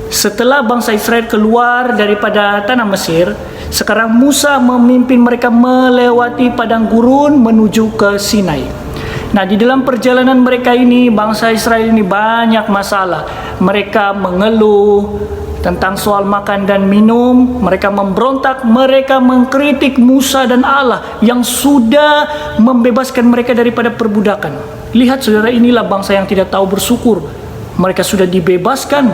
Setelah bangsa Israel keluar daripada tanah Mesir, sekarang Musa memimpin mereka melewati padang gurun menuju ke Sinai. Nah, di dalam perjalanan mereka ini, bangsa Israel ini banyak masalah. Mereka mengeluh tentang soal makan dan minum, mereka memberontak, mereka mengkritik Musa dan Allah yang sudah membebaskan mereka daripada perbudakan. Lihat saudara, inilah bangsa yang tidak tahu bersyukur. Mereka sudah dibebaskan,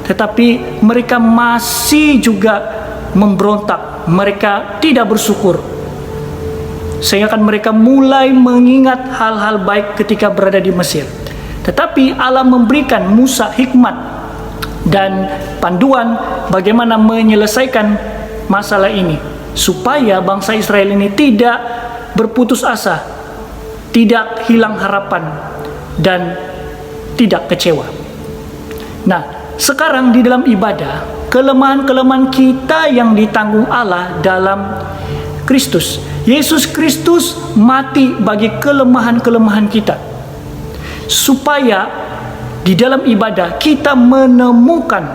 tetapi mereka masih juga memberontak. Mereka tidak bersyukur. Sehingga kan mereka mulai mengingat hal-hal baik ketika berada di Mesir. Tetapi Allah memberikan Musa hikmat dan panduan bagaimana menyelesaikan masalah ini, supaya bangsa Israel ini tidak berputus asa, tidak hilang harapan, dan tidak kecewa. Nah, sekarang di dalam ibadah, kelemahan-kelemahan kita yang ditanggung Allah dalam Kristus. Yesus Kristus mati bagi kelemahan-kelemahan kita, supaya di dalam ibadah kita menemukan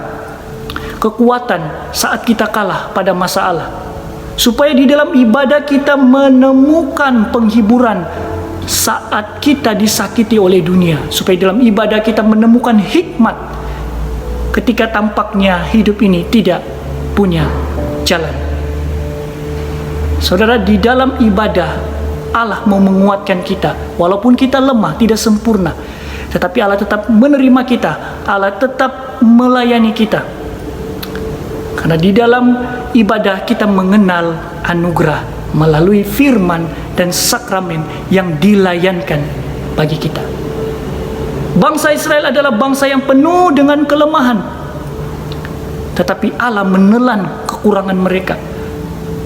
kekuatan saat kita kalah pada masalah. Supaya di dalam ibadah kita menemukan penghiburan saat kita disakiti oleh dunia. Supaya dalam ibadah kita menemukan hikmat ketika tampaknya hidup ini tidak punya jalan. Saudara, di dalam ibadah Allah mau menguatkan kita. Walaupun kita lemah, tidak sempurna, tetapi Allah tetap menerima kita. Allah tetap melayani kita. Karena di dalam ibadah kita mengenal anugerah melalui firman dan sakramen yang dilayankan bagi kita. Bangsa Israel adalah bangsa yang penuh dengan kelemahan, tetapi Allah menelan kekurangan mereka.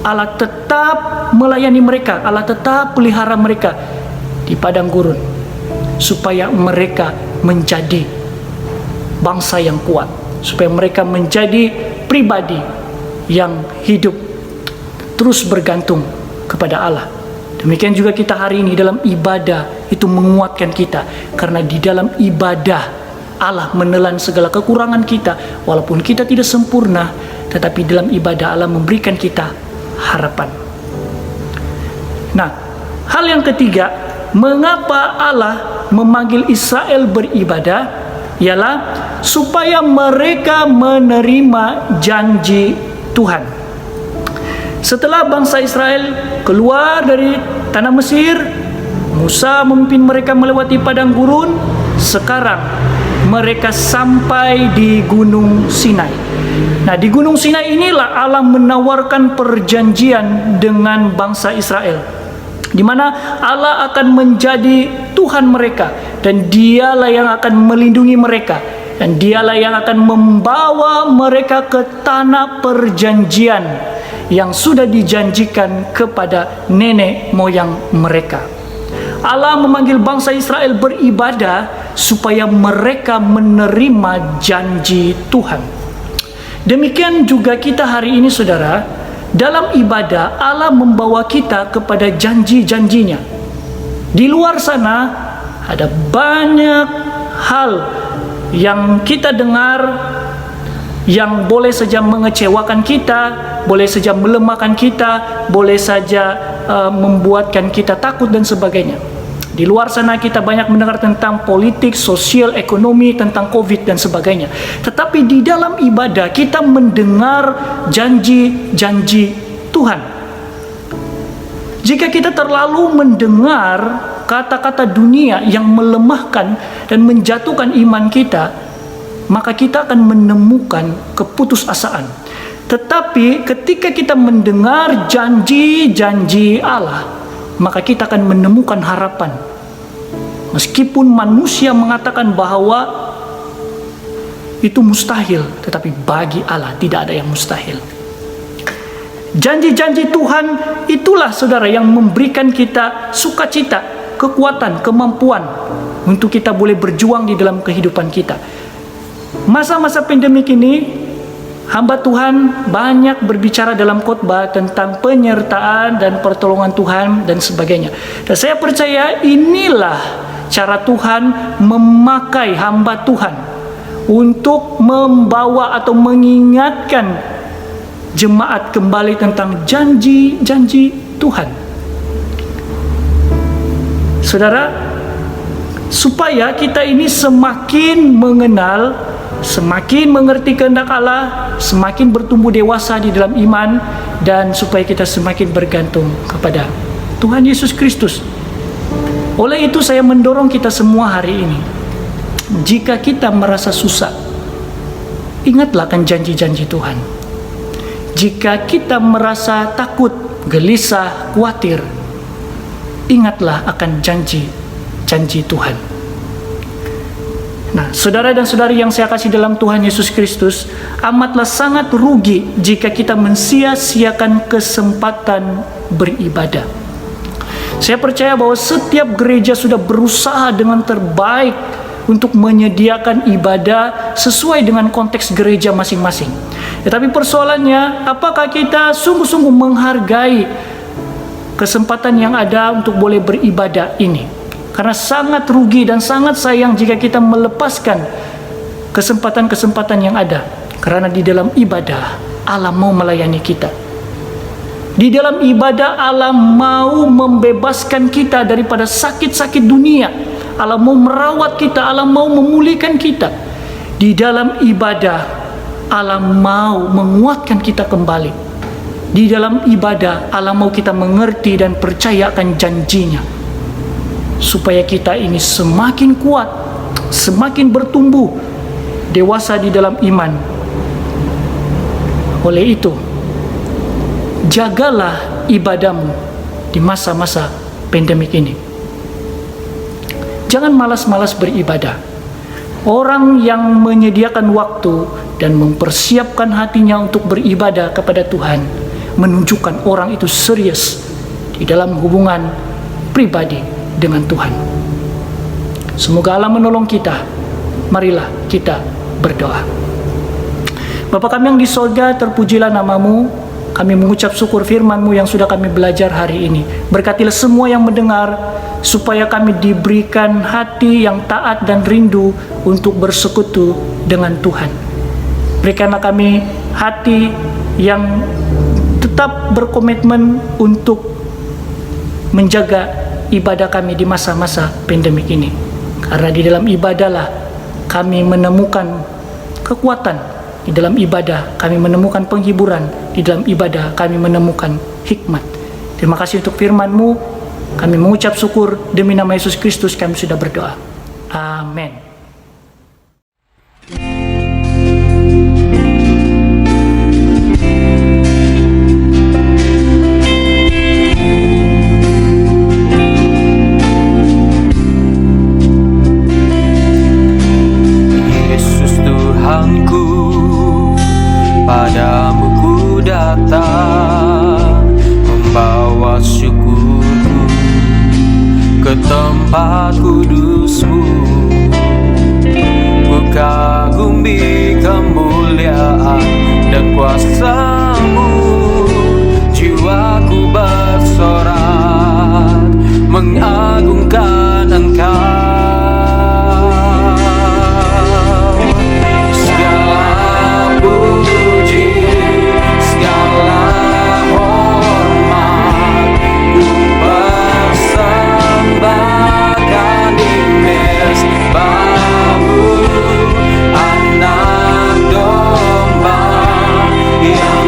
Allah tetap melayani mereka, Allah tetap pelihara mereka di padang gurun, supaya mereka menjadi bangsa yang kuat, supaya mereka menjadi pribadi yang hidup terus bergantung kepada Allah. Demikian juga kita hari ini dalam ibadah itu menguatkan kita, karena di dalam ibadah Allah menelan segala kekurangan kita. Walaupun kita tidak sempurna, tetapi dalam ibadah Allah memberikan kita harapan. Nah, hal yang ketiga, mengapa Allah memanggil Israel beribadah, ialah supaya mereka menerima janji Tuhan. Setelah bangsa Israel keluar dari tanah Mesir, Musa memimpin mereka melewati padang gurun. Sekarang mereka sampai di Gunung Sinai. Nah, di Gunung Sinai inilah Allah menawarkan perjanjian dengan bangsa Israel, di mana Allah akan menjadi Tuhan mereka, dan Dialah yang akan melindungi mereka, dan Dialah yang akan membawa mereka ke tanah perjanjian yang sudah dijanjikan kepada nenek moyang mereka. Allah memanggil bangsa Israel beribadah supaya mereka menerima janji Tuhan. Demikian juga kita hari ini, saudara, dalam ibadah Allah membawa kita kepada janji-janjinya. Di luar sana ada banyak hal yang kita dengar yang boleh saja mengecewakan kita, boleh saja melemahkan kita, boleh saja membuatkan kita takut dan sebagainya. Di luar sana kita banyak mendengar tentang politik, sosial, ekonomi, tentang COVID dan sebagainya. Tetapi di dalam ibadah kita mendengar janji-janji Tuhan. Jika kita terlalu mendengar kata-kata dunia yang melemahkan dan menjatuhkan iman kita, maka kita akan menemukan keputusasaan. Tetapi ketika kita mendengar janji-janji Allah, maka kita akan menemukan harapan. Meskipun manusia mengatakan bahwa itu mustahil, tetapi bagi Allah tidak ada yang mustahil. Janji-janji Tuhan itulah, saudara, yang memberikan kita sukacita, kekuatan, kemampuan untuk kita boleh berjuang di dalam kehidupan kita. Masa-masa pandemik ini, hamba Tuhan banyak berbicara dalam khotbah tentang penyertaan dan pertolongan Tuhan dan sebagainya. Dan saya percaya inilah cara Tuhan memakai hamba Tuhan untuk membawa atau mengingatkan jemaat kembali tentang janji-janji Tuhan. Saudara, supaya kita ini semakin mengenal, semakin mengerti kehendak Allah, semakin bertumbuh dewasa di dalam iman, dan supaya kita semakin bergantung kepada Tuhan Yesus Kristus. Oleh itu saya mendorong kita semua hari ini, jika kita merasa susah, ingatlah akan janji-janji Tuhan. Jika kita merasa takut, gelisah, khawatir, ingatlah akan janji-janji Tuhan. Nah, saudara dan saudari yang saya kasih dalam Tuhan Yesus Kristus, amatlah sangat rugi jika kita mensia-siakan kesempatan beribadah. Saya percaya bahwa setiap gereja sudah berusaha dengan terbaik untuk menyediakan ibadah sesuai dengan konteks gereja masing-masing. Tetapi persoalannya, apakah kita sungguh-sungguh menghargai kesempatan yang ada untuk boleh beribadah ini? Karena sangat rugi dan sangat sayang jika kita melepaskan kesempatan-kesempatan yang ada. Karena di dalam ibadah, Allah mau melayani kita. Di dalam ibadah, Allah mau membebaskan kita daripada sakit-sakit dunia. Allah mau merawat kita, Allah mau memulihkan kita. Di dalam ibadah, Allah mau menguatkan kita kembali. Di dalam ibadah, Allah mau kita mengerti dan percaya akan janjinya, supaya kita ini semakin kuat, semakin bertumbuh dewasa di dalam iman. Oleh itu, jagalah ibadahmu di masa-masa pandemik ini. Jangan malas-malas beribadah. Orang yang menyediakan waktu dan mempersiapkan hatinya untuk beribadah kepada Tuhan menunjukkan orang itu serius di dalam hubungan pribadi dengan Tuhan. Semoga Allah menolong kita. Marilah kita berdoa. Bapa kami yang di sorga, terpujilah namamu. Kami mengucap syukur firman-Mu yang sudah kami belajar hari ini. Berkatilah semua yang mendengar, supaya kami diberikan hati yang taat dan rindu untuk bersekutu dengan Tuhan. Berikanlah kami hati yang tetap berkomitmen untuk menjaga ibadah kami di masa-masa pandemik ini. Karena di dalam ibadahlah kami menemukan kekuatan. Di dalam ibadah kami menemukan penghiburan. Di dalam ibadah kami menemukan hikmat. Terima kasih untuk firman-Mu. Kami mengucap syukur demi nama Yesus Kristus kami sudah berdoa. Amin. Yesus Tuhanku, padamu ku datang, membawa syukurku ke tempat kudus-Mu. Ku kagumi kemuliaan dan kuasa-Mu. Jiwaku bersorak mengagungkan Engkau. Segala puji, segala hormat ku persembahkan di mezbah-Mu, Anak Domba yang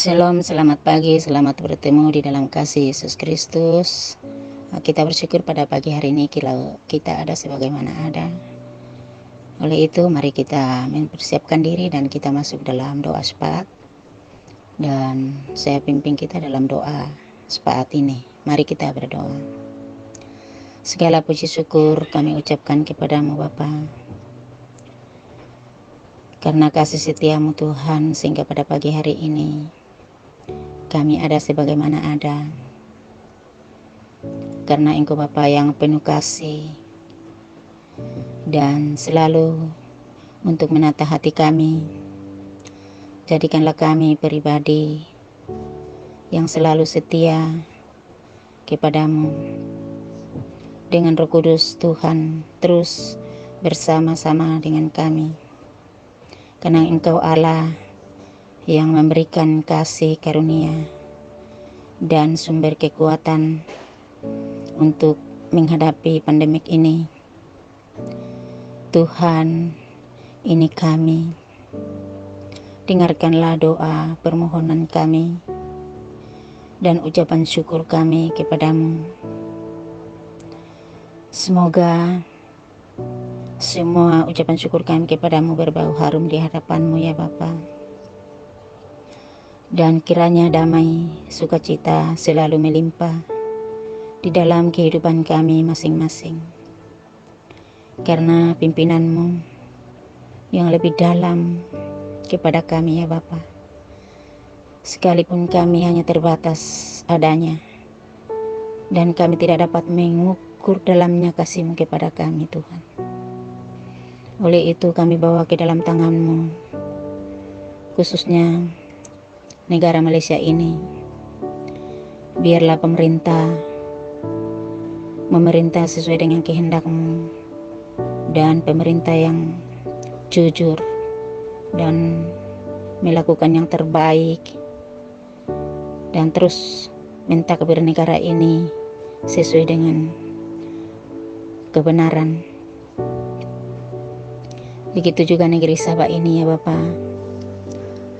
Shalom, selamat pagi, selamat bertemu di dalam kasih Yesus Kristus. Kita bersyukur pada pagi hari ini kalau kita ada sebagaimana ada. Oleh itu mari kita mempersiapkan diri dan kita masuk dalam doa syafaat. Dan saya pimpin kita dalam doa syafaat ini. Mari kita berdoa. Segala puji syukur kami ucapkan kepadamu Bapa, karena kasih setiamu Tuhan, sehingga pada pagi hari ini kami ada sebagaimana ada. Karena Engkau Bapa yang penuh kasih dan selalu untuk menata hati kami, jadikanlah kami pribadi yang selalu setia kepadamu. Dengan Roh Kudus Tuhan terus bersama-sama dengan kami. Karena Engkau Allah yang memberikan kasih karunia dan sumber kekuatan untuk menghadapi pandemik ini. Tuhan, ini kami. Dengarkanlah doa permohonan kami dan ucapan syukur kami kepadamu. Semoga semua ucapan syukur kami kepadamu berbau harum di hadapanmu ya Bapa. Dan kiranya damai sukacita selalu melimpah di dalam kehidupan kami masing-masing. Karena pimpinanmu yang lebih dalam kepada kami ya Bapa. Sekalipun kami hanya terbatas adanya dan kami tidak dapat mengukur dalamnya kasih-Mu kepada kami Tuhan. Oleh itu kami bawa ke dalam tangan-Mu, khususnya negara Malaysia ini. Biarlah pemerintah memerintah sesuai dengan kehendak-Mu, dan pemerintah yang jujur dan melakukan yang terbaik, dan terus mentadbir negara ini sesuai dengan kebenaran. Begitu juga negeri Sabah ini ya Bapa,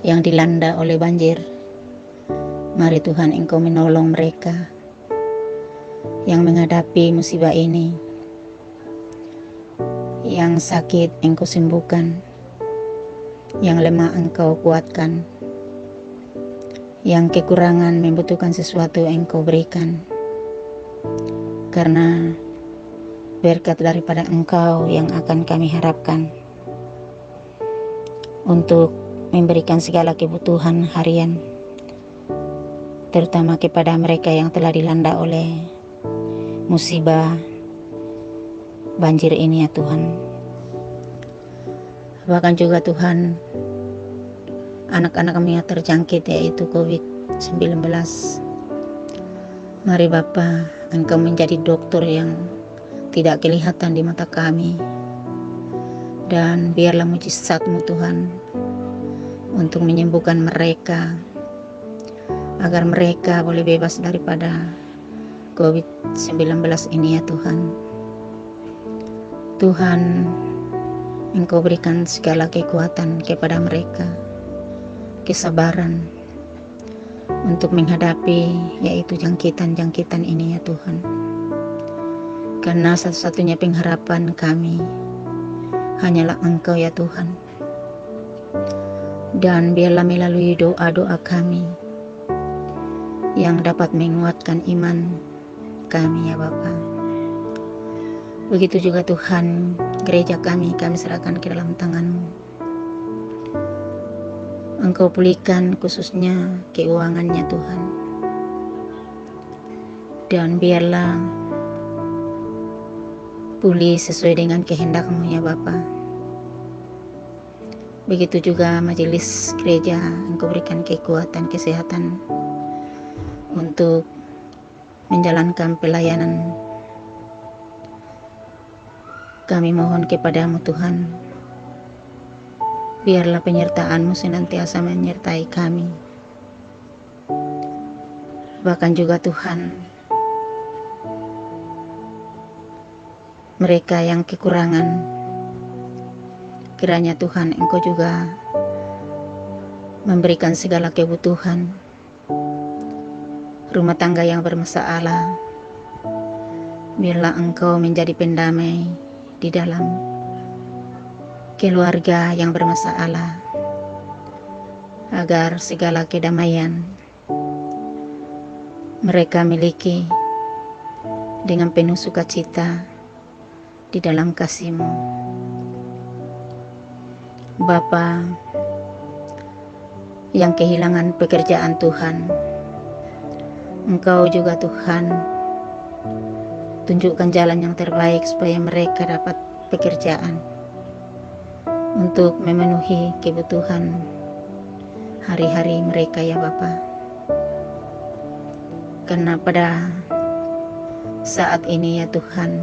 yang dilanda oleh banjir. Mari Tuhan Engkau menolong mereka yang menghadapi musibah ini. Yang sakit Engkau sembuhkan, yang lemah Engkau kuatkan, yang kekurangan membutuhkan sesuatu Engkau berikan. Karena berkat daripada Engkau yang akan kami harapkan untuk memberikan segala kebutuhan harian, terutama kepada mereka yang telah dilanda oleh musibah banjir ini ya Tuhan. Bahkan juga Tuhan, anak-anak kami yang terjangkit yaitu COVID-19. Mari Bapa, Engkau menjadi dokter yang tidak kelihatan di mata kami. Dan biarlah mujizat-Mu Tuhan untuk menyembuhkan mereka, agar mereka boleh bebas daripada COVID-19 ini ya Tuhan. Tuhan, Engkau berikan segala kekuatan kepada mereka, kesabaran untuk menghadapi yaitu jangkitan-jangkitan ini ya Tuhan. Karena satu-satunya pengharapan kami hanyalah Engkau ya Tuhan. Dan biarlah melalui doa-doa kami yang dapat menguatkan iman kami ya Bapa. Begitu juga Tuhan, gereja kami serahkan ke dalam tangan-Mu. Engkau pulihkan khususnya keuangannya Tuhan. Dan biarlah pulih sesuai dengan kehendak-Mu ya Bapa. Begitu juga majelis gereja, Engkau berikan kekuatan, kesehatan untuk menjalankan pelayanan. Kami mohon kepadamu Tuhan, biarlah penyertaan-Mu senantiasa menyertai kami. Bahkan juga Tuhan, mereka yang kekurangan, kiranya Tuhan Engkau juga memberikan segala kebutuhan rumah tangga yang bermasalah. Biarlah Engkau menjadi pendamai di dalam keluarga yang bermasalah, agar segala kedamaian mereka miliki dengan penuh sukacita di dalam kasih-Mu. Bapa yang kehilangan pekerjaan Tuhan, Engkau juga Tuhan tunjukkan jalan yang terbaik supaya mereka dapat pekerjaan untuk memenuhi kebutuhan hari-hari mereka ya Bapa. Karena pada saat ini ya Tuhan,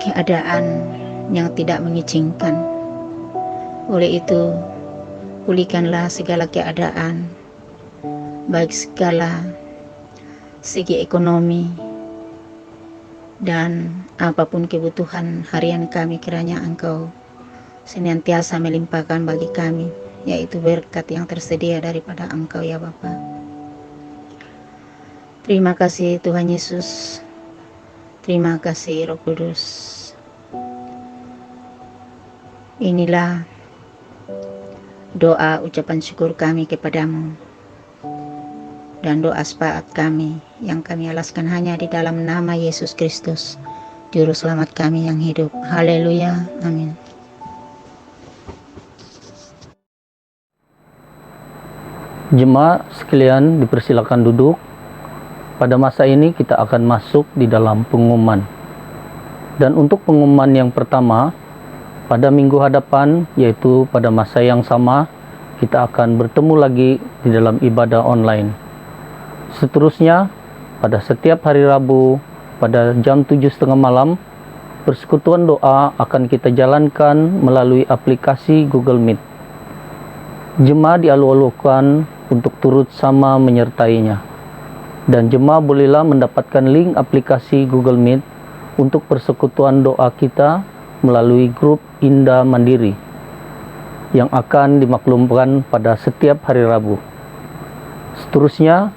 keadaan yang tidak mengizinkan. Oleh itu, pulihkanlah segala keadaan, baik segala segi ekonomi dan apapun kebutuhan harian kami, kiranya Engkau senantiasa melimpahkan bagi kami, yaitu berkat yang tersedia daripada Engkau ya Bapa. Terima kasih Tuhan Yesus. Terima kasih Roh Kudus. Inilah doa ucapan syukur kami kepadamu dan doa syafaat kami yang kami alaskan hanya di dalam nama Yesus Kristus, Juru Selamat kami yang hidup. Haleluya. Amin. Jemaat sekalian dipersilakan duduk. Pada masa ini kita akan masuk di dalam pengumuman. Dan untuk pengumuman yang pertama, pada minggu hadapan, yaitu pada masa yang sama, kita akan bertemu lagi di dalam ibadah online. Seterusnya, pada setiap hari Rabu, pada jam 7:30 malam, persekutuan doa akan kita jalankan melalui aplikasi Google Meet. Jemaat dialu-alukan untuk turut sama menyertainya. Dan jemaah bolehlah mendapatkan link aplikasi Google Meet untuk persekutuan doa kita melalui grup Indah Mandiri yang akan dimaklumkan pada setiap hari Rabu. Seterusnya,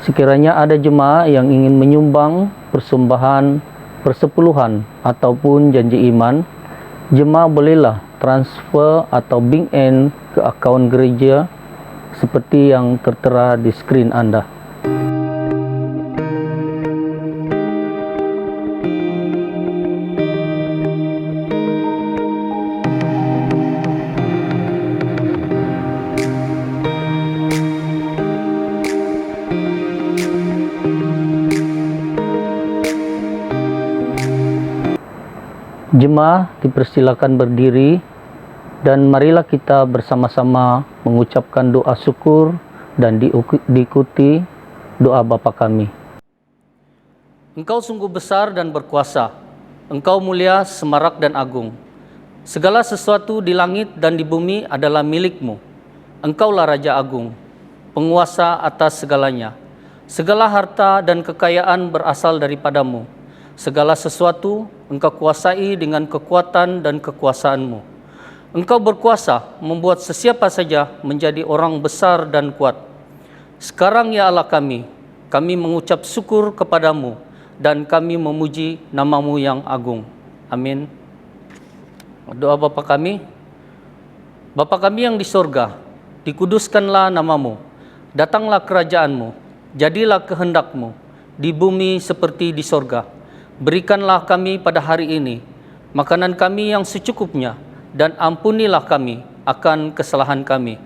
sekiranya ada jemaah yang ingin menyumbang persembahan, persepuluhan ataupun janji iman, jemaah bolehlah transfer atau bank end ke akaun gereja seperti yang tertera di skrin Anda. Jemaah dipersilakan berdiri dan marilah kita bersama-sama mengucapkan doa syukur dan diikuti doa Bapa kami. Engkau sungguh besar dan berkuasa. Engkau mulia, semarak dan agung. Segala sesuatu di langit dan di bumi adalah milik-Mu. Engkaulah Raja Agung, penguasa atas segalanya. Segala harta dan kekayaan berasal daripada-Mu. Segala sesuatu Engkau kuasai dengan kekuatan dan kekuasaan-Mu. Engkau berkuasa membuat sesiapa saja menjadi orang besar dan kuat. Sekarang ya Allah kami mengucap syukur kepadamu dan kami memuji nama-Mu yang agung. Amin. Doa Bapa kami. Bapa kami yang di sorga, dikuduskanlah nama-Mu. Datanglah kerajaan-Mu, jadilah kehendak-Mu di bumi seperti di sorga. Berikanlah kami pada hari ini makanan kami yang secukupnya, dan ampunilah kami akan kesalahan kami,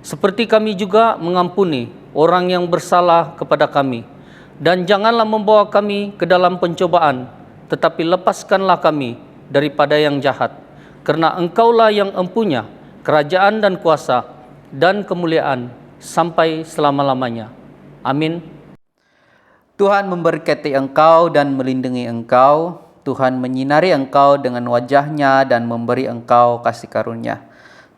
seperti kami juga mengampuni orang yang bersalah kepada kami. Dan janganlah membawa kami ke dalam pencobaan, tetapi lepaskanlah kami daripada yang jahat. Karena Engkaulah yang empunya kerajaan dan kuasa dan kemuliaan sampai selama-lamanya. Amin. Tuhan memberkati engkau dan melindungi engkau. Tuhan menyinari engkau dengan wajah-Nya dan memberi engkau kasih karunia.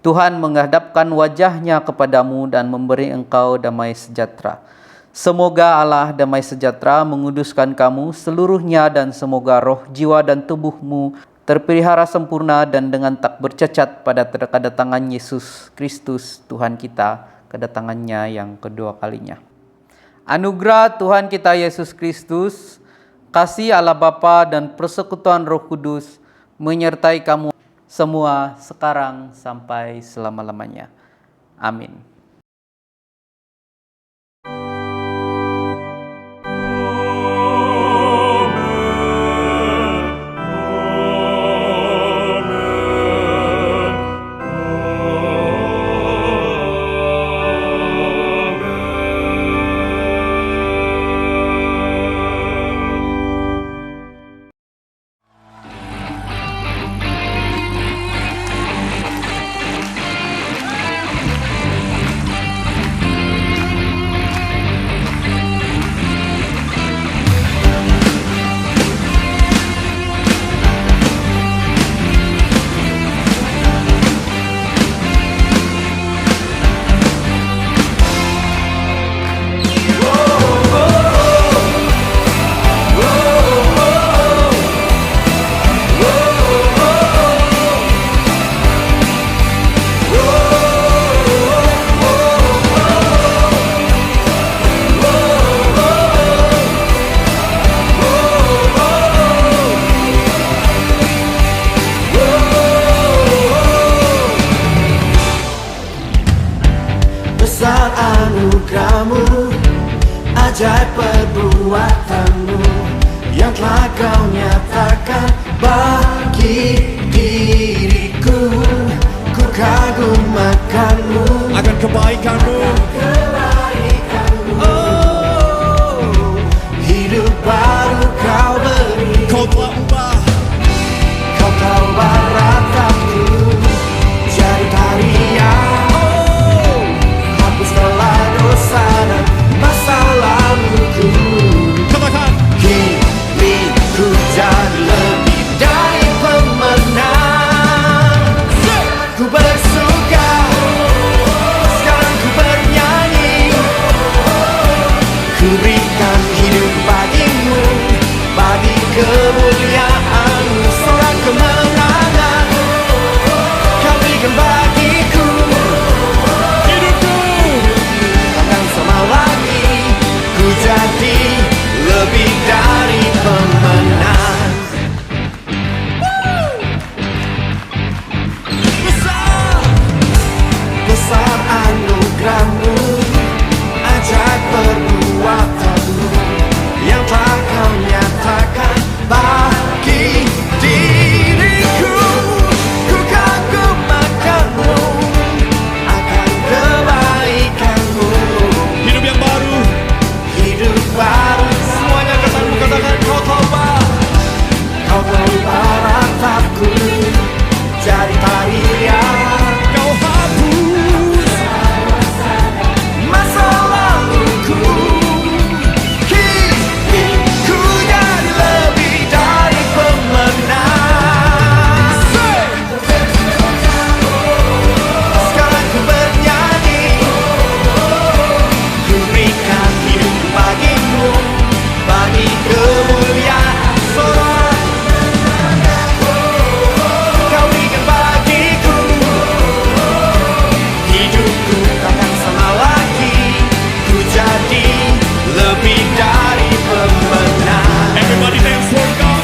Tuhan menghadapkan wajah-Nya kepadamu dan memberi engkau damai sejahtera. Semoga Allah damai sejahtera menguduskan kamu seluruhnya, dan semoga roh, jiwa, dan tubuhmu terpelihara sempurna dan dengan tak bercacat pada kedatangan Yesus Kristus Tuhan kita, kedatangannya yang kedua kalinya. Anugerah Tuhan kita Yesus Kristus, kasih Allah Bapa dan persekutuan Roh Kudus menyertai kamu semua sekarang sampai selama-lamanya. Amin. Besar anugerahmu, ajaib perbuatanmu, yang telah kau nyatakan bagi diriku. Ku kagum akanmu, akan kebaikanmu. Oh, hidup baru kau beri. Kau telah ubah, Kau tahu baratku jadi tarian. Hapuskanlah dosa dan masa laluku. katakan. Kini ku jadi lebih dari pemenang. Ku bersuka, sekarang ku bernyanyi. Ku berikan hidup bagimu, bagi kemuliaan-Mu. Sorak kemenangan Kau berikan bagiku. Hidupku, Takkan sama lagi, ku jadi lebih dari pemenang. besar. Besar anugerahmu, ajaib perbuatanmu, yang telah kau nyatakan bagi diriku. Ku kagum akanmu, akan kebaikanmu. Hidup yang baru, Hidup baru, semuanya katakan kau tobat. Kau tahu ratapku jadi tarian. kau hapus. Masa laluku, kini ku jadi lebih dari pemenang. Sekarang ku bernyanyi, ku berikan hidup bagimu, bagi kemuliaan. Sorak kau berikan bagiku. Hidupku takkan sama lagi, ku jadi lebih dari pemenang. Everybody dance for God.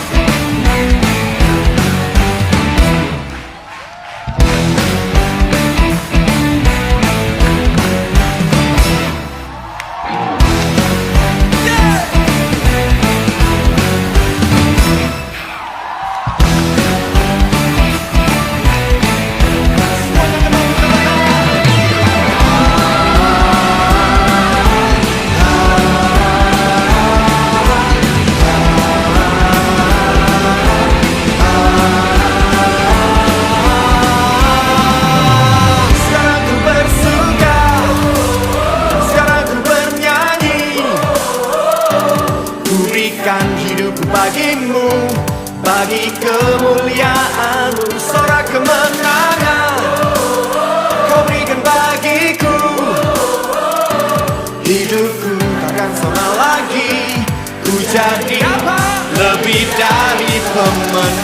Sekarang ku bersuka, sekarang ku bernyanyi. Ku berikan hidupku bagimu, bagi kemuliaan-Mu. Sorak kemenangan kau berikan bagiku. Hidupku takkan sama lagi, ku jadi lebih dari pemenang.